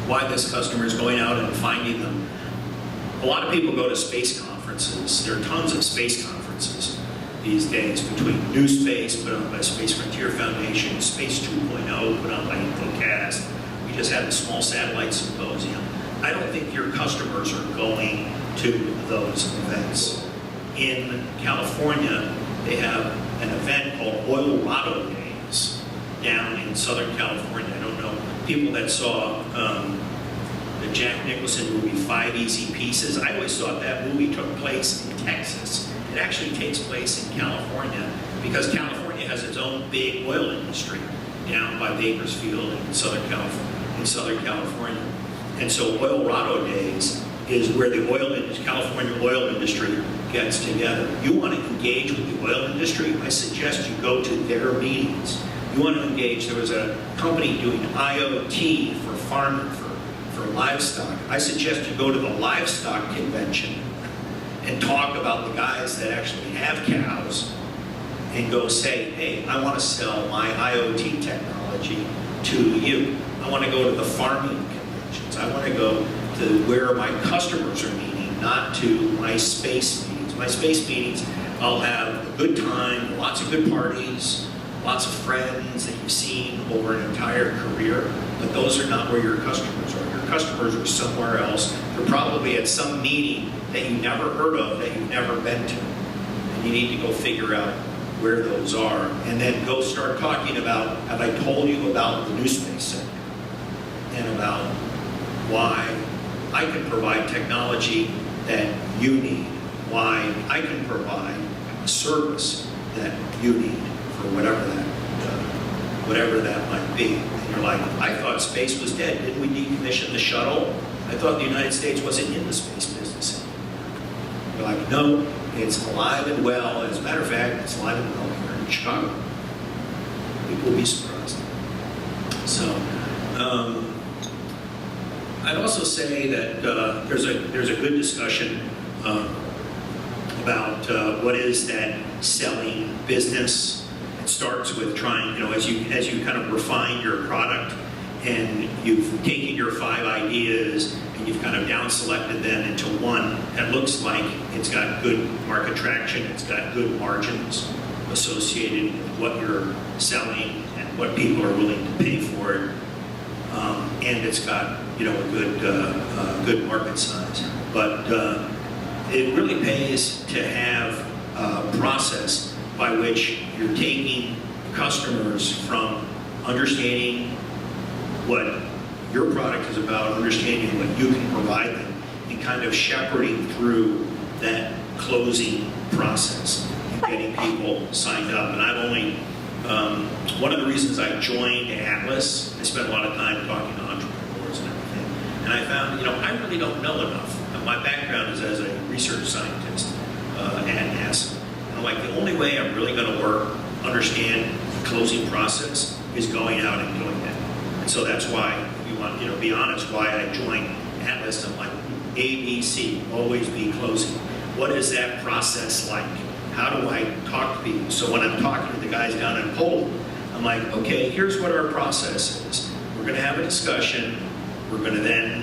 why this customer is going out and finding them. A lot of people go to space conferences. There are tons of space conferences these days, between NewSpace, put on by Space Frontier Foundation, Space 2.0, put on by InfoCast. We just had the Small Satellite Symposium. I don't think your customers are going to those events. In California, they have an event called Oil Rado Days down in Southern California. I don't know, people that saw the Jack Nicholson movie, 5 Easy Pieces. I always thought that movie took place in Texas. It actually takes place in California because California has its own big oil industry down by Bakersfield in Southern California. And so Oil Rado Days is where the California oil industry gets together. You want to engage with the oil industry, I suggest you go to their meetings. You want to engage, there was a company doing IoT for farming, for livestock, I suggest you go to the livestock convention and talk about the guys that actually have cows and go say, hey, I want to sell my IoT technology to you. I want to go to the farming conventions. I want to go to where my customers are meeting, not to my space meetings. My space meetings, I'll have a good time, lots of good parties, lots of friends that you've seen over an entire career, but those are not where your customers are. Your customers are somewhere else. They're probably at some meeting that you never heard of, that you've never been to. And you need to go figure out where those are, and then go start talking about, have I told you about the NewSpace Center? And about why I can provide technology that you need, why I can provide a service that you need for whatever that might be. And you're like, I thought space was dead. Didn't we decommission the shuttle? I thought the United States wasn't in the space business anymore. You're like, no, it's alive and well. As a matter of fact, it's alive and well here in Chicago. People will be surprised. So, I'd also say that there's a good discussion about what is that selling business. It starts with trying, as you kind of refine your product and you've taken your 5 ideas and you've kind of down selected them into one that looks like it's got good market traction, it's got good margins associated with what you're selling and what people are willing to pay for it, and it's got a good market size. But it really pays to have a process by which you're taking customers from understanding what your product is about, understanding what you can provide them, and kind of shepherding through that closing process and getting people signed up. And I've only, one of the reasons I joined Atlas, I spent a lot of time talking to entrepreneurs and everything, and I found, I really don't know enough. My background is as a research scientist at NASA. And I'm like, the only way I'm really going to understand the closing process is going out and doing it. And so that's why, if you want, be honest, why I joined Atlas. I'm like, ABC, always be closing. What is that process like? How do I talk to people? So when I'm talking to the guys down in Poland, I'm like, okay, here's what our process is. We're going to have a discussion. We're going to then,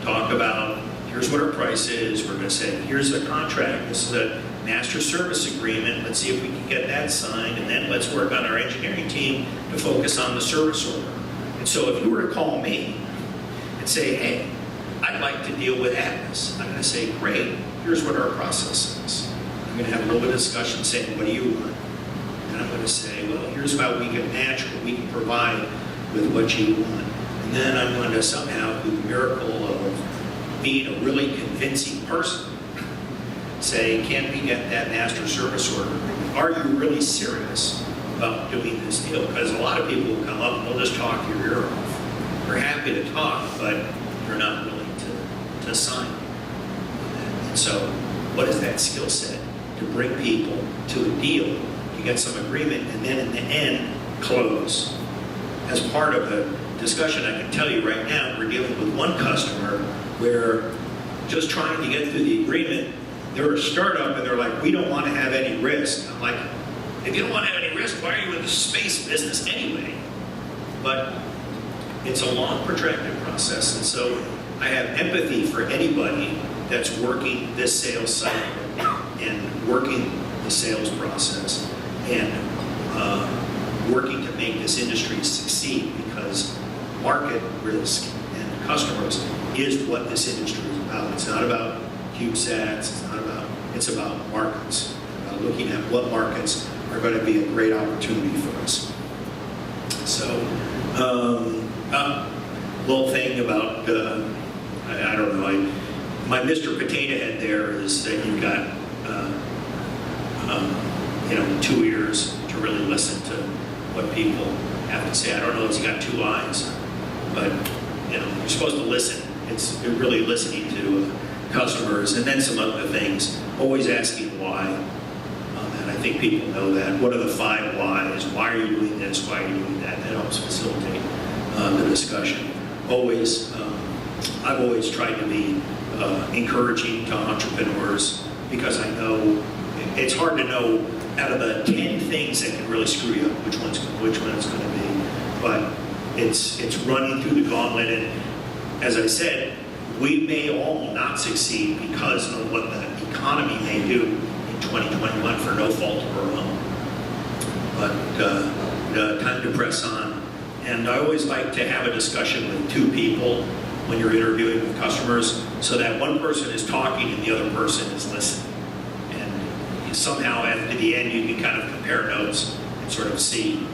talk about, here's what our price is. We're going to say, here's a contract. This is a master service agreement. Let's see if we can get that signed. And then let's work on our engineering team to focus on the service order. And so if you were to call me and say, hey, I'd like to deal with Atlas, I'm going to say, great, here's what our process is. I'm going to have a little bit of discussion saying, what do you want? And I'm going to say, well, here's how we can match what we can provide with what you want. And then I'm going to somehow, through the miracle of being a really convincing person, say, can we get that master service order? Are you really serious about doing this deal? Because a lot of people will come up and they'll just talk your ear off. They're happy to talk, but they're not willing to sign. And so what is that skill set? To bring people to a deal, to get some agreement, and then in the end, close. As part of the discussion, I can tell you right now, we're dealing with one customer where just trying to get through the agreement, they're a startup and they're like, we don't want to have any risk. I'm like, if you don't want to have any risk, why are you in the space business anyway? But it's a long, protracted process, and so I have empathy for anybody that's working this sales cycle and working the sales process and working to make this industry succeed, because market risk and customers is what this industry is about. It's not about CubeSats, it's about markets, about looking at what markets are going to be a great opportunity for us. So, little thing about, I don't know, my Mr. Potato Head there is that you've got, 2 ears to really listen to what people have to say. I don't know if he's got 2 eyes, but, you're supposed to listen. You're really listening to customers, and then some other things, always asking why. And I think people know that. What are the 5 whys? Why are you doing this? Why are you doing that? That helps facilitate the discussion. Always I've always tried to be encouraging to entrepreneurs, because I know it's hard to know out of the 10 things that can really screw you up which one it's going to be. But it's running through the gauntlet, and as I said, we may all not succeed because of what the economy may do in 2021 for no fault of our own. But time to press on. And I always like to have a discussion with two people when you're interviewing with customers, so that one person is talking and the other person is listening. And somehow at the end you can kind of compare notes and sort of see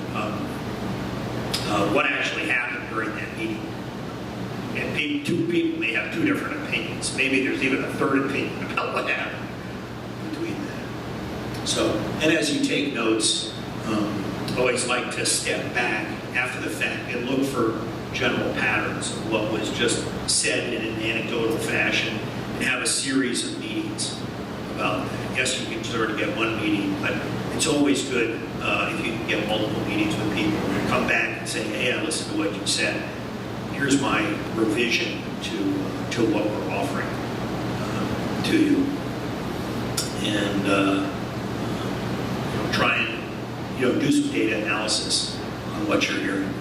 what actually happened during that meeting. And two people may have two different opinions. Maybe there's even a third opinion about what happened between that. So, and as you take notes, I always like to step back after the fact and look for general patterns of what was just said in an anecdotal fashion, and have a series of meetings about that. Yes, you can sort of get one meeting, but it's always good if you can get multiple meetings with people and come back and say, hey, I listened to what you said. Here's my revision to what we're offering to you. And try and do some data analysis on what you're hearing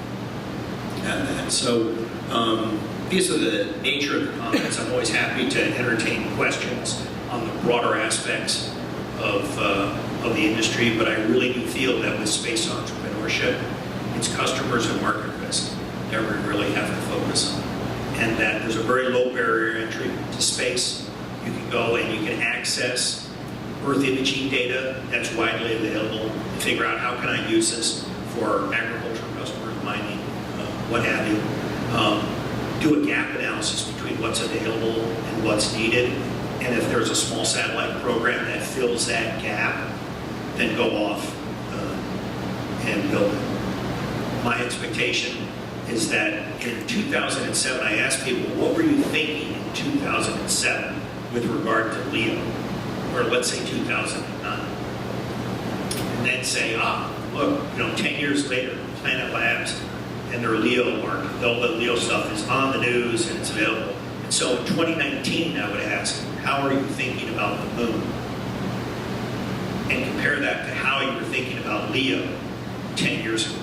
at that. So because of the nature of the comments, I'm always happy to entertain questions on the broader aspects of the industry, but I really do feel that with space entrepreneurship, it's customers and market risk that we really have to focus on. And that there's a very low barrier entry to space. You can go and you can access Earth imaging data that's widely available to figure out how can I use this for agricultural customers, mining, what have you. Do a gap analysis between what's available and what's needed. And if there's a small satellite program that fills that gap, then go off and build it. My expectation is that in 2007, I asked people, what were you thinking in 2007 with regard to LEO? Or let's say 2009. And then say, look, 10 years later, Planet Labs and their LEO market, all the LEO stuff is on the news and it's available. And so in 2019, I would ask, how are you thinking about the moon? And compare that to how you were thinking about LEO 10 years ago.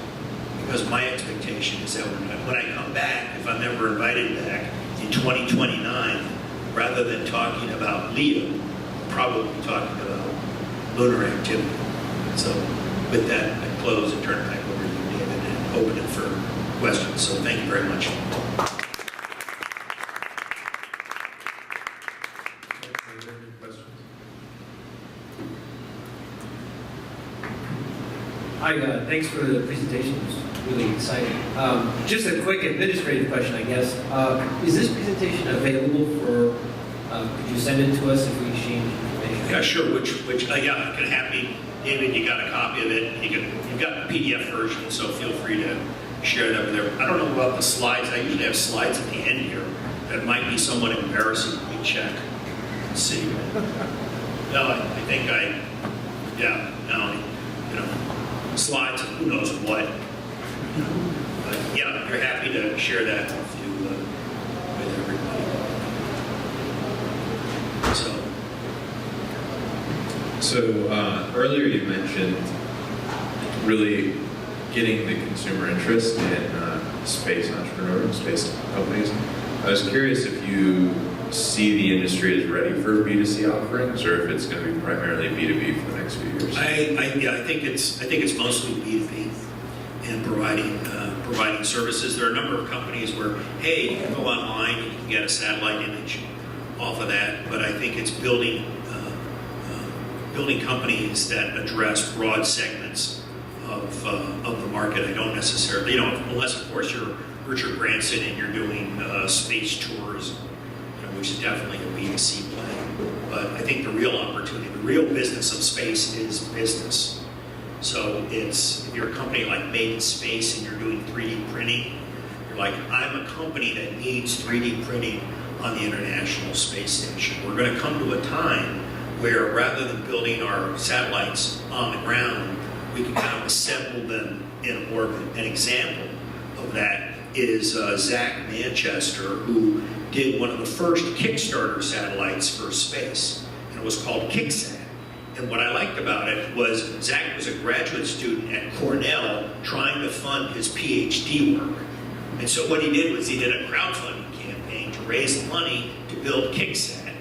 Because my expectation is that when I come back, if I'm ever invited back in 2029, rather than talking about LEO, we'll probably be talking about lunar activity. So with that, I close and turn it back over to you, David, and open it for questions. So thank you very much. Hi, thanks for the presentation. It was really exciting. Just a quick administrative question, I guess. Is this presentation available for, could you send it to us if we exchange information? Yeah, sure. Yeah, I can happy. David, you got a copy of it. You've got the PDF version, so feel free to share that with everyone. I don't know about the slides. I usually have slides at the end here that might be somewhat embarrassing. Let me check. Let's see. No, I think slides of who knows what. But yeah, you're happy to share that with you, with everybody. So earlier you mentioned really getting the consumer interest in space entrepreneurs, space companies. I was curious if you see the industry as ready for B2C offerings, or if it's going to be primarily B2B for the next few years. I think it's mostly B2B and providing services. There are a number of companies where, hey, you can go online, you can get a satellite image off of that, but I think it's building companies that address broad segments of the market. I don't necessarily, unless of course you're Richard Branson and you're doing space tours, which is definitely a B2C play. But I think the real opportunity, the real business of space is business. So if you're a company like Made in Space and you're doing 3D printing, you're like, I'm a company that needs 3D printing on the International Space Station. We're going to come to a time where rather than building our satellites on the ground, we can kind of assemble them in orbit. An example of that is Zach Manchester, who did one of the first Kickstarter satellites for space, and it was called KickSat. And what I liked about it was Zach was a graduate student at Cornell trying to fund his PhD work. And so what he did was he did a crowdfunding campaign to raise money to build KickSat,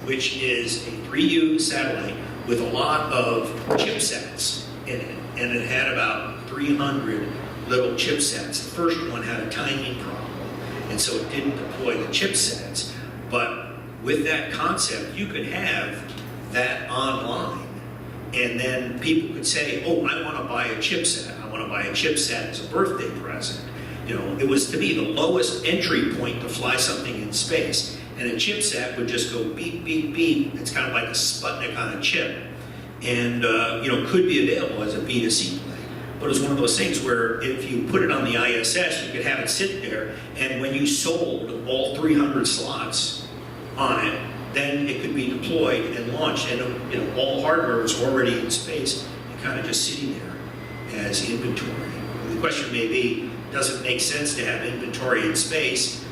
which is a 3U satellite with a lot of chipsets in it. And it had about 300 little chipsets. The first one had a timing problem, and so it didn't deploy the chipsets. But with that concept, you could have that online, and then people could say, oh, I want to buy a chipset. I want to buy a chipset as a birthday present. You know, it was, to me, the lowest entry point to fly something in space. And a chipset would just go beep, beep, beep. It's kind of like a Sputnik on a chip. And, you know, could be available as a B2C play. But it's one of those things where if you put it on the ISS, you could have it sit there, and when you sold all 300 slots on it, then it could be deployed and launched, and you know, all hardware was already in space and kind of just sitting there as inventory. The question may be, does it make sense to have inventory in space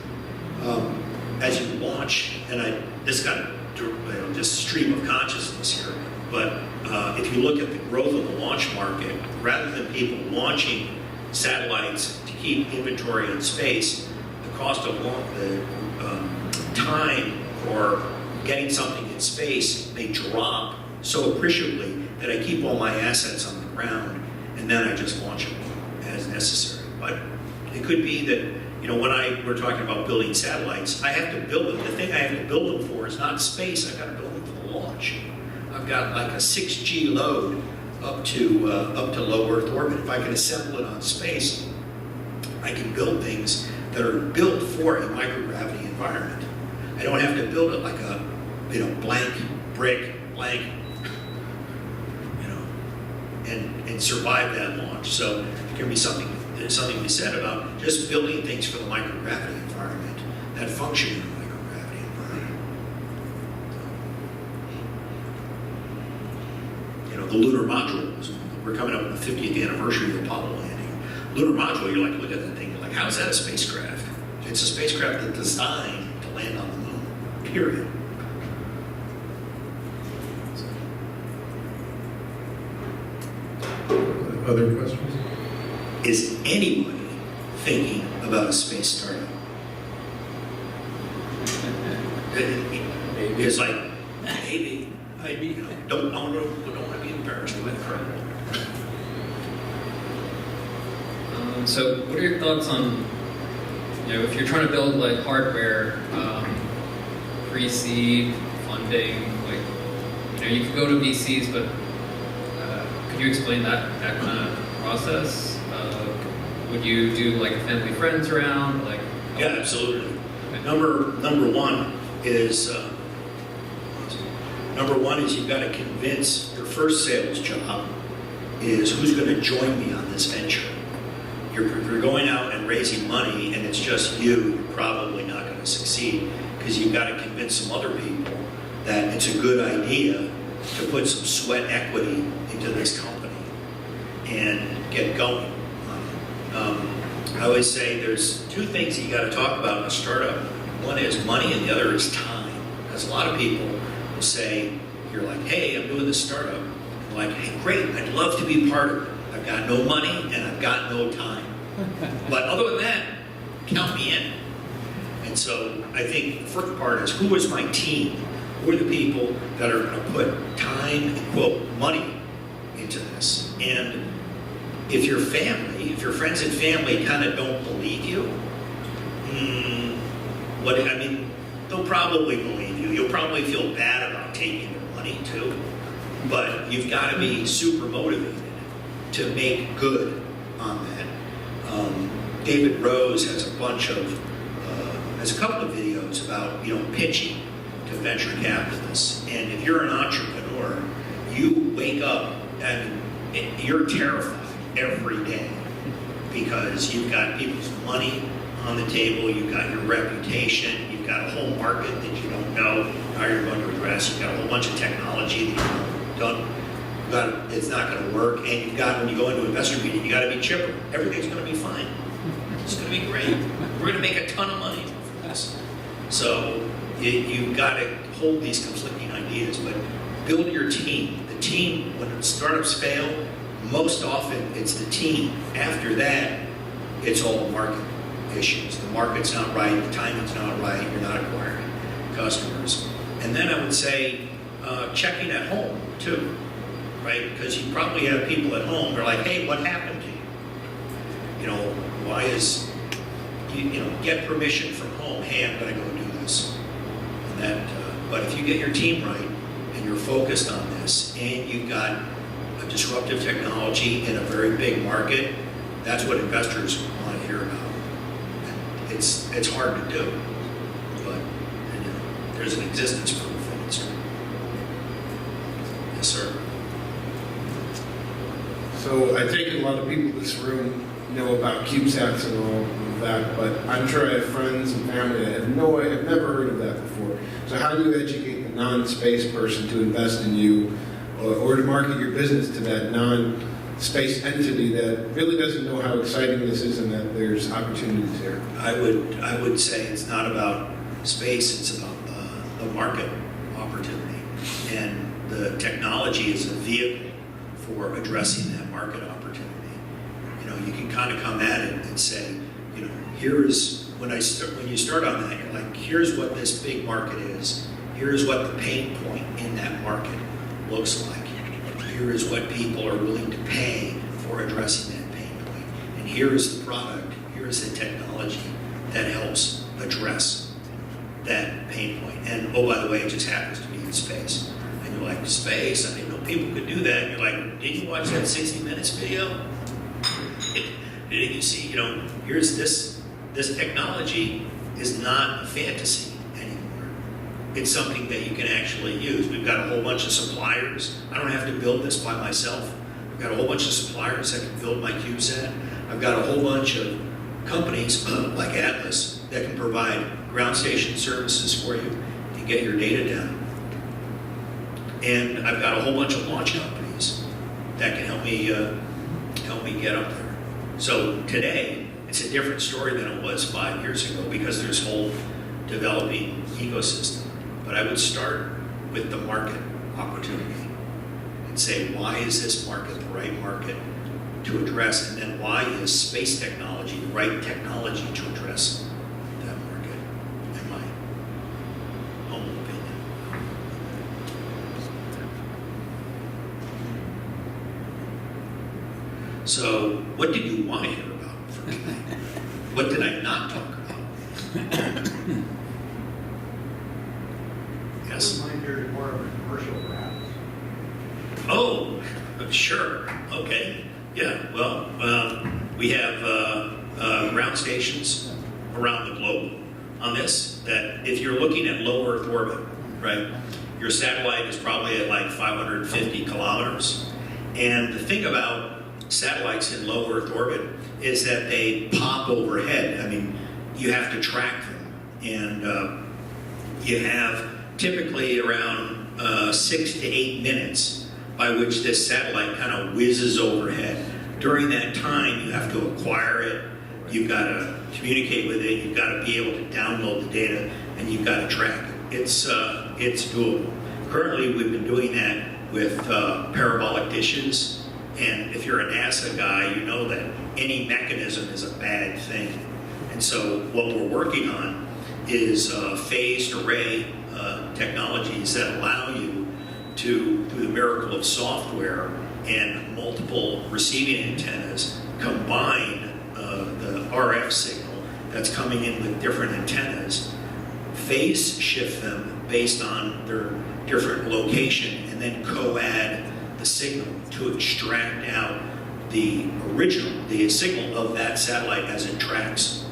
as you launch? And this got just stream of consciousness here, but if you look at the growth of the launch market, rather than people launching satellites to keep inventory in space, the cost of the time for getting something in space may drop so appreciably that I keep all my assets on the ground and then I just launch them as necessary. But it could be that, you know, when we're talking about building satellites, I have to build them. The thing I have to build them for is not space. I've got to build them for the launch. I've got like a 6G load up to low Earth orbit. If I can assemble it on space, I can build things that are built for a microgravity environment. I don't have to build it like a, you know, blank brick, blank, you know, and survive that launch. So there can be something to be said about just building things for the microgravity environment that function in the microgravity environment. You know, the lunar module, we're coming up on the 50th anniversary of the Apollo landing. Lunar module, you're like, look at that thing, you're like, how is that a spacecraft? It's a spacecraft that's designed to land on the moon, period. Other questions? Is anybody thinking about a space startup? It's like, maybe, you know, don't want to be embarrassed with it. So what are your thoughts on, you know, if you're trying to build like hardware, pre-seed funding, like, you know, you could go to VCs, but could you explain that kind of process? Would you do like a family friends round? Like, Yeah, absolutely. Number one is you've got to convince your first sales job is who's going to join me on this venture. If you're going out and raising money and it's just you, you're probably not going to succeed because you've got to convince some other people that it's a good idea to put some sweat equity into this company and get going on it. I always say there's two things that you got to talk about in a startup. One is money and the other is time. Because a lot of people will say, you're like, hey, I'm doing this startup. I'm like, hey, great, I'd love to be part of it. I've got no money and I've got no time. But other than that, count me in. And so I think the first part is, who is my team? Who are the people that are going to put time and, quote, money into this? And if your family, if your friends and family kind of don't believe you, they'll probably believe you. You'll probably feel bad about taking their money too. But you've got to be super motivated to make good on that. David Rose has a couple of videos about, you know, pitching to venture capitalists. And if you're an entrepreneur, you wake up and you're terrified every day because you've got people's money on the table, you've got your reputation, you've got a whole market that you don't know how you're going to address, you've got a whole bunch of technology that you don't it's not going to work, and you've got, when you go into an investor meeting, you got to be chipper. Everything's going to be fine. It's going to be great. We're going to make a ton of money from this. So you've got to hold these conflicting ideas, but build your team. The team, when startups fail, most often it's the team. After that, it's all market issues. The market's not right, the timing's not right, you're not acquiring customers. And then I would say checking at home too, right? Because you probably have people at home that are like, hey, what happened to you? You know, why is, you know, get permission from home, hey, I'm gonna go do this. And that, but if you get your team right and you're focused on this and you've got a disruptive technology in a very big market, that's what investors want to hear about. And it's hard to do, but you know, there's an existence proof in it. Yes, sir. So I take it a lot of people in this room know about CubeSats and all of that, but I'm sure I have friends and family that have never heard of that before. So how do you educate the non-space person to invest in you, or to market your business to that non-space entity that really doesn't know how exciting this is and that there's opportunities here? I would say it's not about space, it's about the market opportunity. And the technology is a vehicle for addressing that market opportunity. You know, you can kind of come at it and say, you know, here's, when you start on that, you're like, here's what this big market is. Here's what the pain point in that market looks like. Here is what people are willing to pay for addressing that pain point. And here is the product, here is the technology that helps address that pain point. And oh, by the way, it just happens to be in space. And you're like, space? I didn't know people could do that. And you're like, did you watch that 60 Minutes video? Did you see, you know, here's this technology is not a fantasy anymore. It's something that you can actually use. We've got a whole bunch of suppliers. I don't have to build this by myself. I've got a whole bunch of suppliers that can build my CubeSat. I've got a whole bunch of companies like Atlas that can provide ground station services for you to get your data down. And I've got a whole bunch of launch companies that can help me get up there. So today, it's a different story than it was 5 years ago because there's a whole developing ecosystem. But I would start with the market opportunity and say, why is this market the right market to address? And then why is space technology the right technology to address that market, in my humble opinion. So, what did you want to hear about from today? What did I not talk about? Yes? I wouldn't mind hearing more of a commercial, perhaps. Oh, sure. Okay. Yeah. Well, we have ground stations around the globe on this. That if you're looking at low Earth orbit, right, your satellite is probably at like 550 kilometers. And the thing about satellites in low Earth orbit is that they pop overhead. I mean, you have to track them, and you have typically around 6 to 8 minutes by which this satellite kind of whizzes overhead. During that time, you have to acquire it, you've got to communicate with it, you've got to be able to download the data, and you've got to track it. It's doable. Currently, we've been doing that with parabolic dishes. And if you're a NASA guy, you know that any mechanism is a bad thing. And so what we're working on is phased array technologies that allow you to, through the miracle of software and multiple receiving antennas, combine the RF signal that's coming in with different antennas, phase shift them based on their different location, and then co-add the signal to extract out the signal of that satellite as it tracks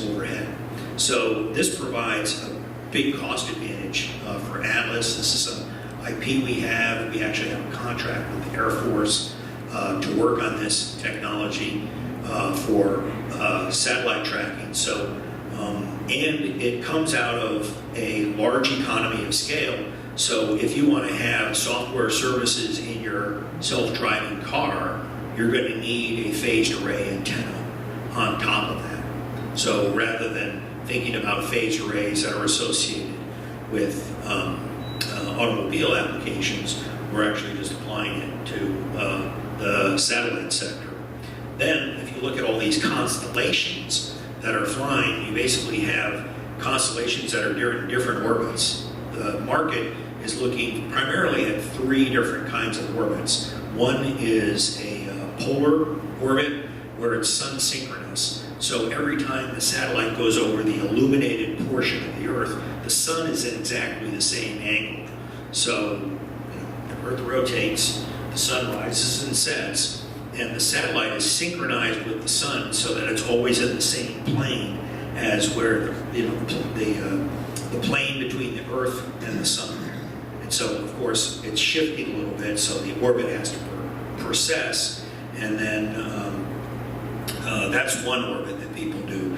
overhead. So this provides a big cost advantage for Atlas. This is some IP we have. We actually have a contract with the Air Force to work on this technology for satellite tracking. So, and it comes out of a large economy of scale So if you want to have software services in your self-driving car, you're going to need a phased array antenna on top of that. So rather than thinking about phased arrays that are associated with automobile applications, we're actually just applying it to the satellite sector. Then, if you look at all these constellations that are flying, you basically have constellations that are in different orbits. The market is looking primarily at 3 different kinds of orbits. One is a polar orbit where it's sun synchronous. So every time the satellite goes over the illuminated portion of the Earth, the sun is at exactly the same angle. So the Earth rotates, the sun rises and sets, and the satellite is synchronized with the sun so that it's always in the same plane as where the plane between the Earth and the sun. And so, of course, it's shifting a little bit, so the orbit has to precess, and then that's one orbit that people do.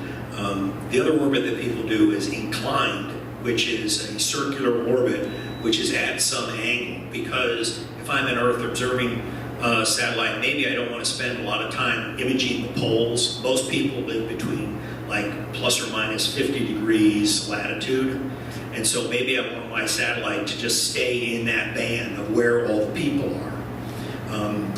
The other orbit that people do is inclined, which is a circular orbit, which is at some angle, because if I'm in Earth observing a satellite, maybe I don't want to spend a lot of time imaging the poles. Most people live between like plus or minus 50 degrees latitude, and so maybe I want my satellite to just stay in that band of where all the people are.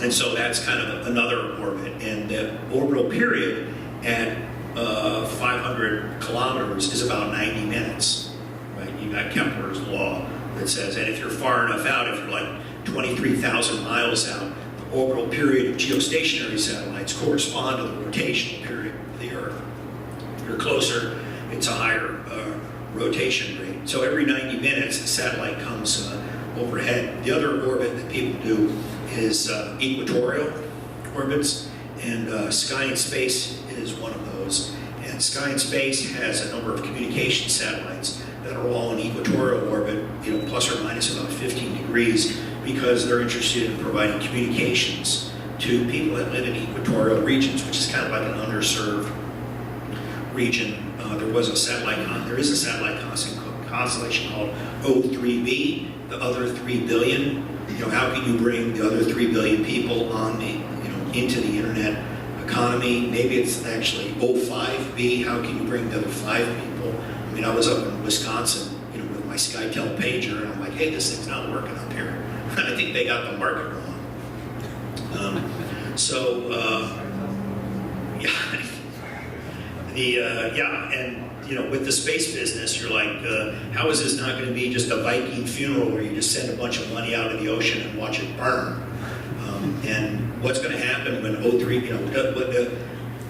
And so that's kind of another orbit, and the orbital period at 500 kilometers is about 90 minutes, right? You got Kepler's law that says, and if you're far enough out, if you're like 23,000 miles out, the orbital period of geostationary satellites correspond to the rotational period of the Earth. If you're closer, it's a higher rotation rate. So every 90 minutes, the satellite comes overhead. The other orbit that people do is equatorial orbits, and Sky and Space is one of those. And Sky and Space has a number of communication satellites that are all in equatorial orbit, plus or minus about 15 degrees, because they're interested in providing communications to people that live in equatorial regions, which is kind of like an underserved region. There is a satellite constellation called O3b, the other 3 billion. How can you bring the other 3 billion people on into the internet economy? Maybe it's actually O5b. How can you bring the other 5 people? I mean, I was up in Wisconsin, with my SkyTel pager, and I'm like, hey, this thing's not working up here. I think they got the market wrong. With the space business, you're like, how is this not going to be just a Viking funeral where you just send a bunch of money out of the ocean and watch it burn? And what's going to happen when O3,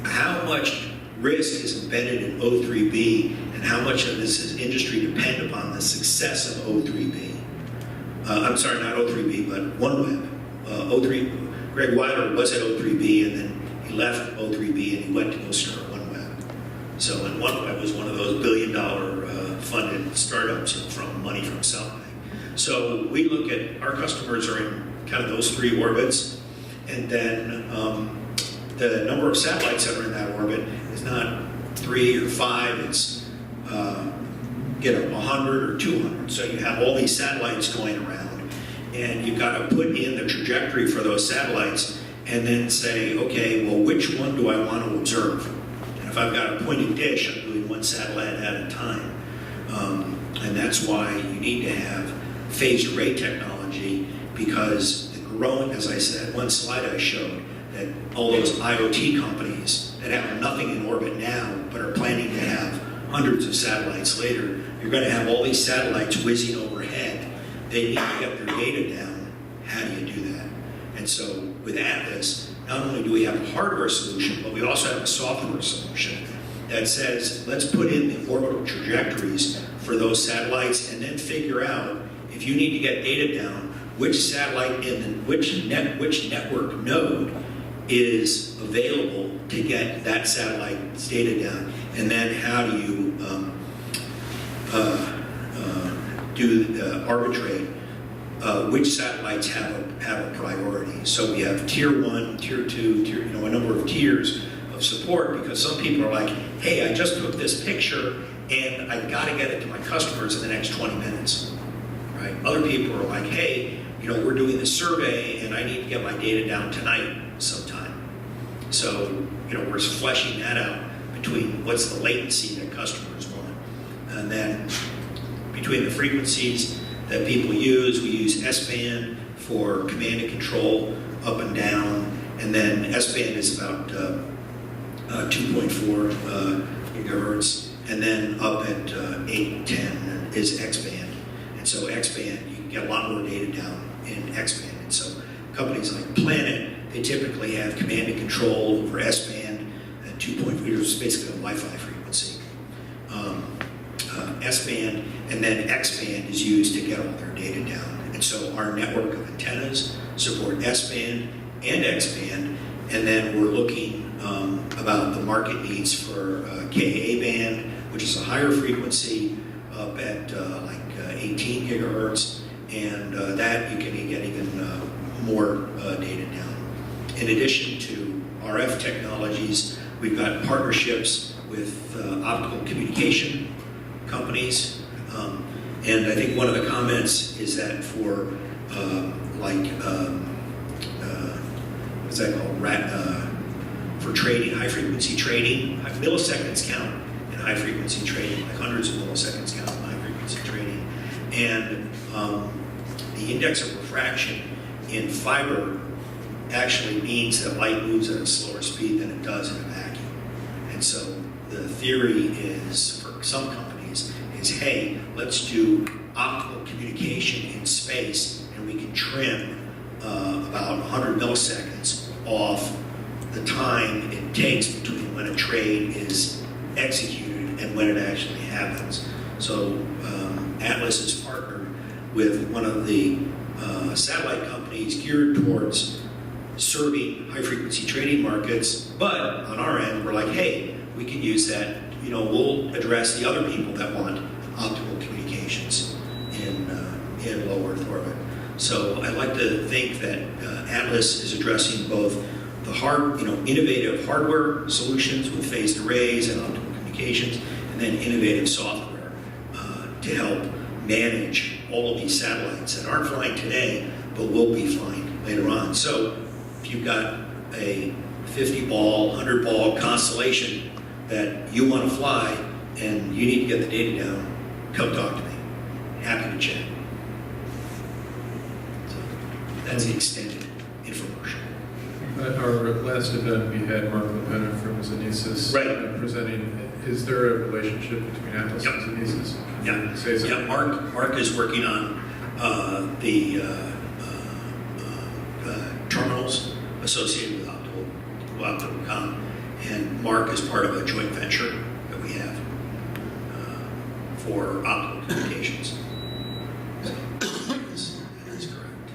how much risk is embedded in O3b, and how much of this is industry depend upon the success of O3b? I'm sorry, not O3b, but OneWeb. Greg Weiler was at O3b, and then he left O3b and he went to go start OneWeb. So, and OneWeb was one of those billion-dollar funded startups from money from South Bank. So we look at, our customers are in kind of those 3 orbits, and then the number of satellites that are in that orbit is not 3 or 5, it's 100 or 200. So you have all these satellites going around, and you've got to put in the trajectory for those satellites and then say, okay, well, which one do I want to observe? And if I've got a pointed dish, I'm doing one satellite at a time. And that's why you need to have phased array technology, because the growing, as I said, one slide I showed, that all those IoT companies that have nothing in orbit now, but are planning to have hundreds of satellites later, you're going to have all these satellites whizzing overhead. They need to get their data down. How do you do that? And so with Atlas, not only do we have a hardware solution, but we also have a software solution that says, let's put in the orbital trajectories for those satellites and then figure out, if you need to get data down, which satellite and which network node is available to get that satellite's data down, and then how do you arbitrate which satellites have a priority. So we have tier 1, tier 2, a number of tiers of support, because some people are like, hey, I just took this picture and I've got to get it to my customers in the next 20 minutes. Right? right? Other people are like, hey, we're doing this survey and I need to get my data down tonight sometime. So, we're fleshing that out between what's the latency that customers want. And then between the frequencies that people use, we use S-band for command and control up and down. And then S-band is about 2.4 gigahertz. And then up at 8, 10 is X-band. And so X-band, you can get a lot more data down in X-band. And so companies like Planet, they typically have command and control over S-band at 2.4, which is basically a Wi-Fi frequency. S-band, and then X-band is used to get all their data down. And so our network of antennas support S-band and X-band, and then we're looking about the market needs for Ka-band, which is a higher frequency up at 18 gigahertz, and that you can get even more data down. In addition to RF technologies, we've got partnerships with optical communication companies, and I think one of the comments is that for what's that called? For trading, high frequency trading, milliseconds count in high frequency trading, like hundreds of milliseconds count in high frequency trading, and the index of refraction in fiber actually means that light moves at a slower speed than it does in a vacuum. And so the theory is, for some companies, is hey, let's do optical communication in space and we can trim about 100 milliseconds off the time it takes between when a trade is executed and when it actually happens. So Atlas has partnered with one of the satellite companies geared towards serving high-frequency trading markets, but on our end, we're like, hey, we can use that, we'll address the other people that want optical communications in low Earth orbit. So I like to think that Atlas is addressing both the innovative hardware solutions with phased arrays and optical communications, and then innovative software to help manage all of these satellites that aren't flying today, but will be flying later on. So if you've got a 50-ball, 100-ball constellation that you want to fly and you need to get the data down, come talk to me. Happy to chat. So that's the extended infomercial. At our last event, we had Mark LePena from Zenesis Right. Presenting. Is there a relationship between Atlas Yep. and Zenesis? Yeah, Say something. yeah. Mark is working on the terminals associated with optical comm, and Mark is part of a joint venture that we have for optical communications. So that is correct.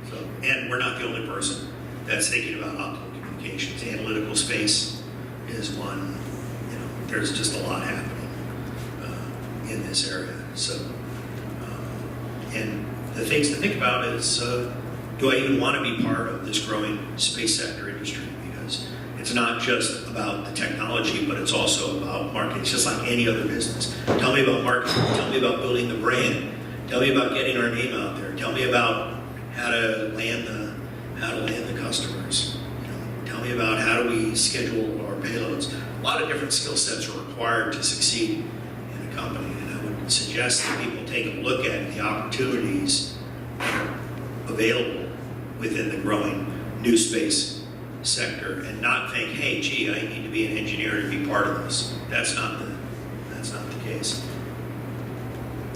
So, and we're not the only person that's thinking about optical communications. The analytical space is one. There's just a lot happening in this area. So, and the things to think about is, do I even want to be part of this growing space sector industry? Because it's not just about the technology, but it's also about marketing. It's just like any other business. Tell me about marketing. Tell me about building the brand. Tell me about getting our name out there. Tell me about how to land the customers. Tell me about how do we schedule our payloads. A lot of different skill sets are required to succeed in a company, and I would suggest that people take a look at the opportunities that are available within the growing new space sector, and not think, hey, gee, I need to be an engineer to be part of this. That's not the case.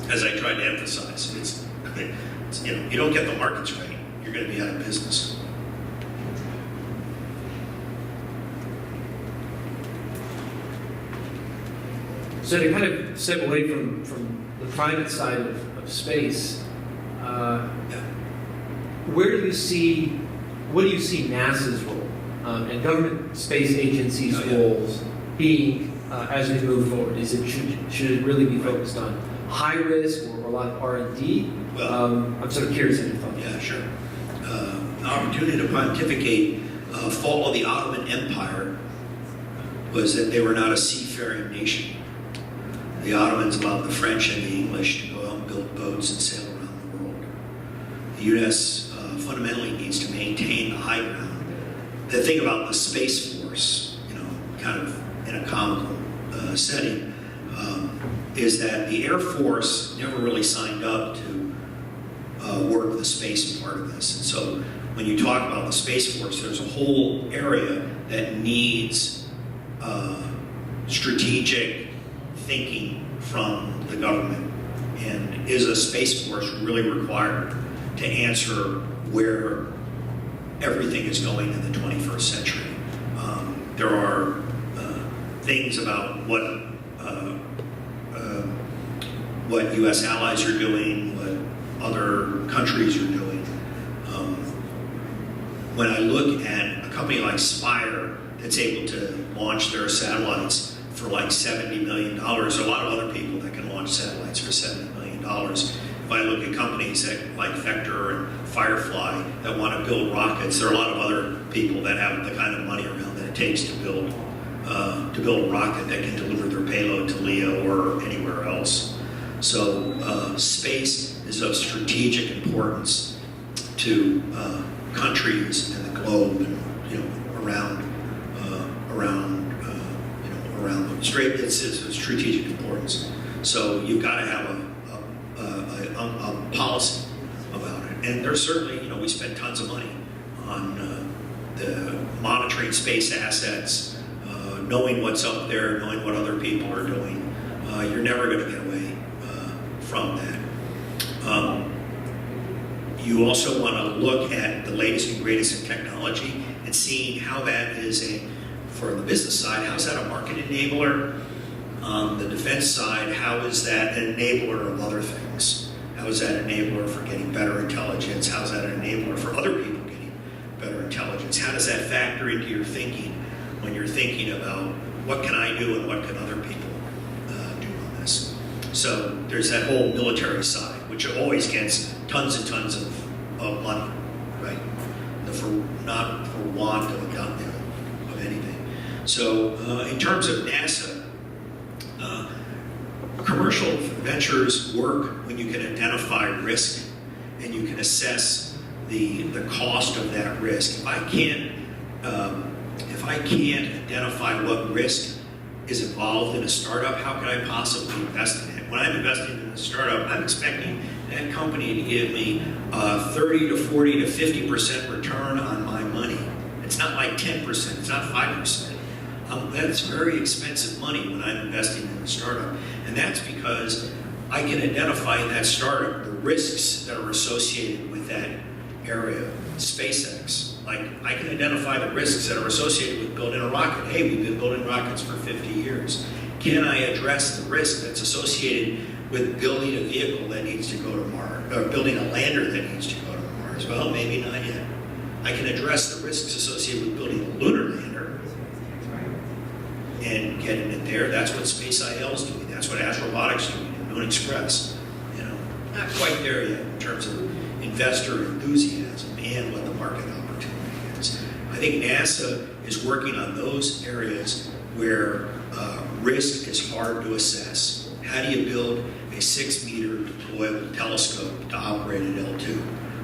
As I tried to emphasize, it's you don't get the markets right, you're going to be out of business. So to kind of step away from the private side of space, what do you see NASA's role and government space agencies' roles being as we move forward? Should it really be focused on high risk or a lot of R&D? Well, I'm sort of curious in your thoughts. Yeah, sure. An opportunity to pontificate fall of the Ottoman Empire was that they were not a seafaring nation. The Ottomans allowed the French and the English to go out and build boats and sail around the U.S. Fundamentally needs to maintain the high ground. The thing about the Space Force, kind of in a comical setting, is that the Air Force never really signed up to work the space part of this. And so when you talk about the Space Force, there's a whole area that needs strategic thinking from the government. And is a Space Force really required to answer where everything is going in the 21st century? There are things about what U.S. allies are doing, what other countries are doing. When I look at a company like Spire that's able to launch their satellites for like $70 million, there are a lot of other people that can launch satellites for $70 million. If I look at companies like Vector and Firefly that want to build rockets, there are a lot of other people that have the kind of money around that it takes to build a rocket that can deliver their payload to LEO or anywhere else. So space is of strategic importance to countries and the globe, and around the strait. It's of strategic importance. So you've got to have a policy about it. And there's certainly, we spend tons of money on the monitoring space assets, knowing what's up there, knowing what other people are doing. You're never going to get away from that. You also want to look at the latest and greatest in technology and seeing how that is for the business side, how's that a market enabler? On the defense side, how is that an enabler of other things? How is that an enabler for getting better intelligence? How is that an enabler for other people getting better intelligence? How does that factor into your thinking when you're thinking about what can I do and what can other people do on this? So there's that whole military side, which always gets tons and tons of money, right? Not for want of anything. So in terms of NASA, commercial ventures work when you can identify risk and you can assess the cost of that risk. If I can't identify what risk is involved in a startup, how can I possibly invest in it? When I'm investing in a startup, I'm expecting that company to give me 30 to 40 to 50% return on my money. It's not like 10%, it's not 5%. That's very expensive money when I'm investing in a startup. And that's because I can identify in that startup the risks that are associated with that area. SpaceX, like I can identify the risks that are associated with building a rocket. Hey, we've been building rockets for 50 years. Can I address the risk that's associated with building a vehicle that needs to go to Mars, or building a lander that needs to go to Mars? Well, maybe not yet. I can address the risks associated with building a lunar lander and getting it there. That's what Space IL is doing. That's what Astrobotics is doing, Moon Express. Not quite there yet in terms of investor enthusiasm and what the market opportunity is. I think NASA is working on those areas where risk is hard to assess. How do you build a 6-meter deployable telescope to operate at L2,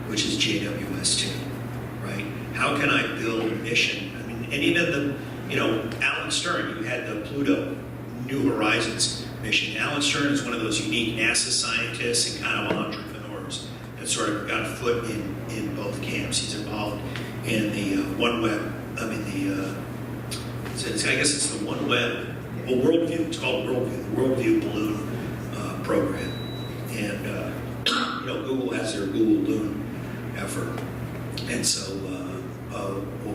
which is JWST, right? How can I build a mission? I mean, and even Alan Stern, who had the Pluto New Horizons mission. Alan Stern is one of those unique NASA scientists and kind of entrepreneurs that sort of got a foot in both camps. He's involved in the OneWeb, I guess it's the OneWeb, Worldview. It's called Worldview, the Worldview Balloon program. And, Google has their Google Balloon effort. And so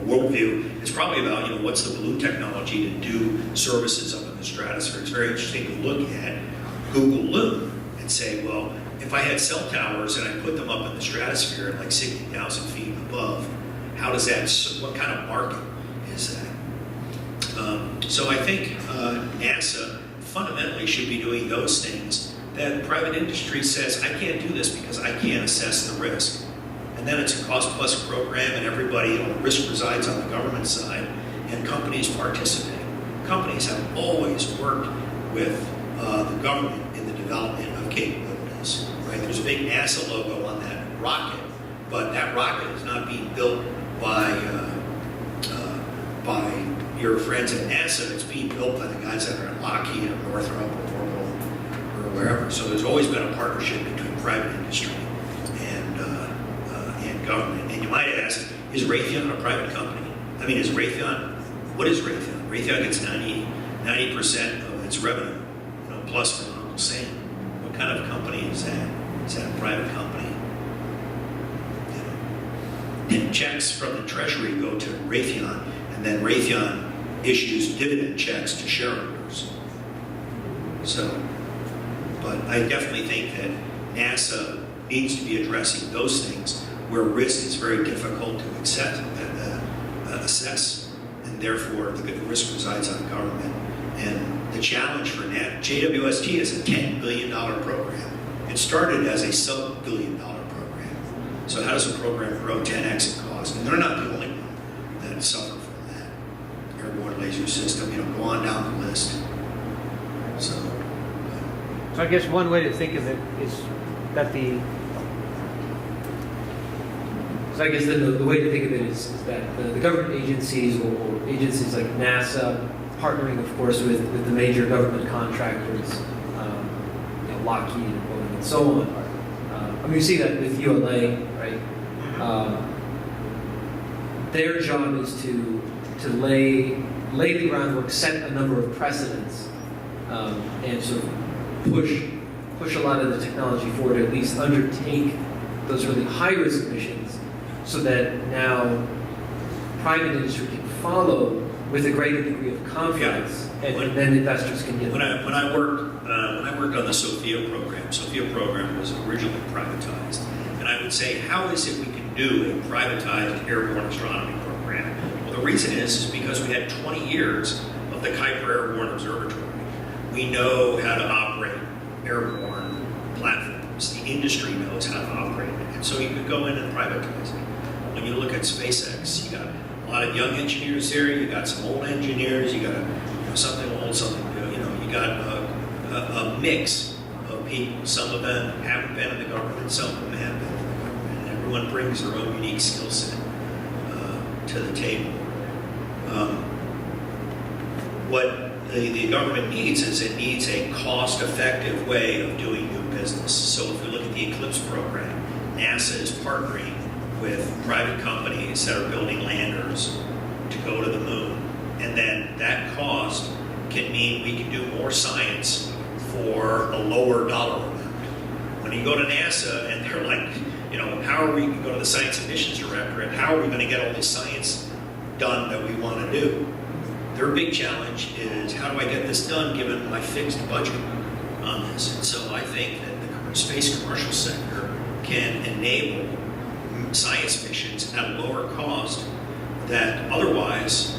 Worldview is probably about, what's the balloon technology to do services up in the stratosphere. It's very interesting to look at Google Loon and say, well, if I had cell towers and I put them up in the stratosphere at like 60,000 feet above, how does that, what kind of market is that? So I think NASA fundamentally should be doing those things that private industry says, I can't do this because I can't assess the risk. And then it's a cost-plus program, and everybody, the risk resides on the government side, and companies participate. Companies have always worked with the government in the development of capabilities. Right? There's a big NASA logo on that rocket but that rocket is not being built by your friends at NASA. It's being built by the guys that are at Lockheed or Northrop or Orbital or wherever. So there's always been a partnership between private industry and government. And you might ask, is Raytheon a private company? I mean, what is Raytheon? Raytheon gets 90% of its revenue, plus from Uncle Sam. What kind of company is that? Is that a private company? And checks from the Treasury go to Raytheon, and then Raytheon issues dividend checks to shareholders. So, but I definitely think that NASA needs to be addressing those things where risk is very difficult to assess, and therefore the risk resides on government. And the challenge for JWST is a $10 billion program. It started as a sub-billion dollar program. So how does a program grow 10x in cost? And they're not the only one that suffer from that. Airborne laser system, go on down the list. So I guess one way to think of it is that So I guess the way to think of it is that the government agencies or agencies like NASA, partnering, of course, with the major government contractors, Lockheed and Boeing and so on. I mean, you see that with ULA, right? Their job is to lay the groundwork, set a number of precedents, and sort of push a lot of the technology forward, at least undertake those really high-risk missions, so that now private industry can follow with a greater degree of confidence, and then investors can get. When I worked on the SOFIA program was originally privatized, and I would say, how is it we can do a privatized airborne astronomy program? Well, the reason is because we had 20 years of the Kuiper Airborne Observatory. We know how to operate airborne platforms. The industry knows how to operate it, and so you could go in and privatize it. When you look at SpaceX, you got a lot of young engineers there. You got some old engineers. You got something old, something new. You got a mix of people. Some of them haven't been in the government. Some of them have been in the government. And everyone brings their own unique skill set to the table. What the government needs is it needs a cost-effective way of doing new business. So if we look at the Eclipse program, NASA is partnering with private companies that are building landers to go to the moon. And then that cost can mean we can do more science for a lower dollar amount. When you go to NASA and they're like, how are we going to go to the Science and Missions Director and how are we going to get all this science done that we want to do? Their big challenge is, how do I get this done given my fixed budget on this? And so I think that the space commercial sector can enable science missions at a lower cost that otherwise,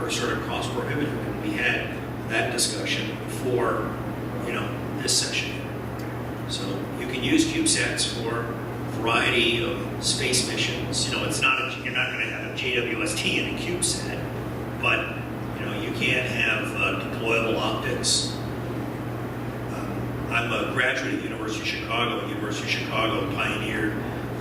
are sort of cost prohibitive. And we had that discussion before, this session. So you can use CubeSats for a variety of space missions. It's not you're not going to have a JWST in a CubeSat, but you can have deployable optics. I'm a graduate of the University of Chicago. University of Chicago pioneered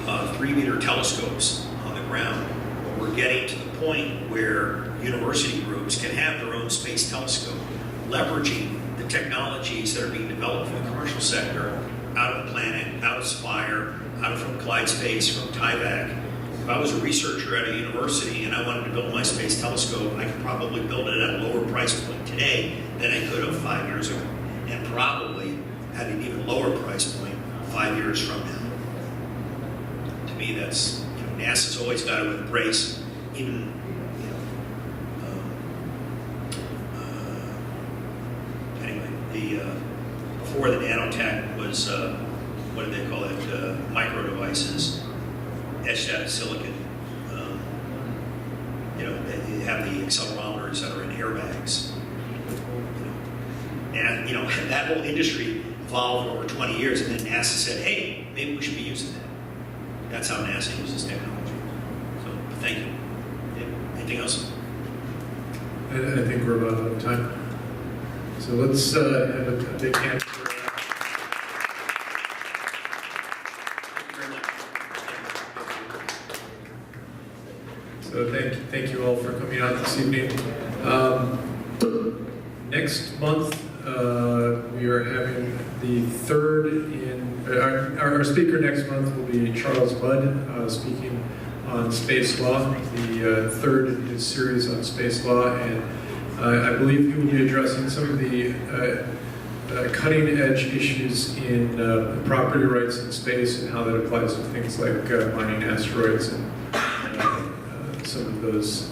3-meter telescopes on the ground. But we're getting to the point where university groups can have their own space telescope, leveraging the technologies that are being developed for the commercial sector out of Planet, out of Spire, out of from Clyde Space, from TIVAC. If I was a researcher at a university and I wanted to build my space telescope, I could probably build it at a lower price point today than I could have 5 years ago, and probably at an even lower price point 5 years from now. To me, that's, NASA's always got to embrace, even, before the nanotech was, what did they call it, micro devices, etched out of silicon. They have the accelerators that are in airbags. And, that whole industry evolved over 20 years, and then NASA said, hey, maybe we should be using that. That's how NASA uses technology. So, thank you. Yeah. Anything else? I think we're about out of time. So let's have a big hand for Thank you all for coming out this evening. Next month, we are having the third in, our speaker next month will be Charles Budd, speaking on space law, the third in his series on space law, and I believe he will be addressing some of the cutting edge issues in property rights in space and how that applies to things like mining asteroids and some of those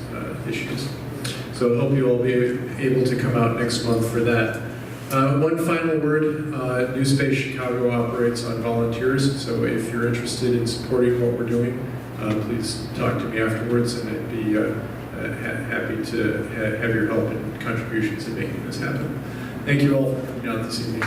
issues. So I hope you all be able to come out next month for that. One final word, NewSpace Chicago operates on volunteers, so if you're interested in supporting what we're doing, please talk to me afterwards, and I'd be happy to have your help and contributions in making this happen. Thank you all for coming out this evening.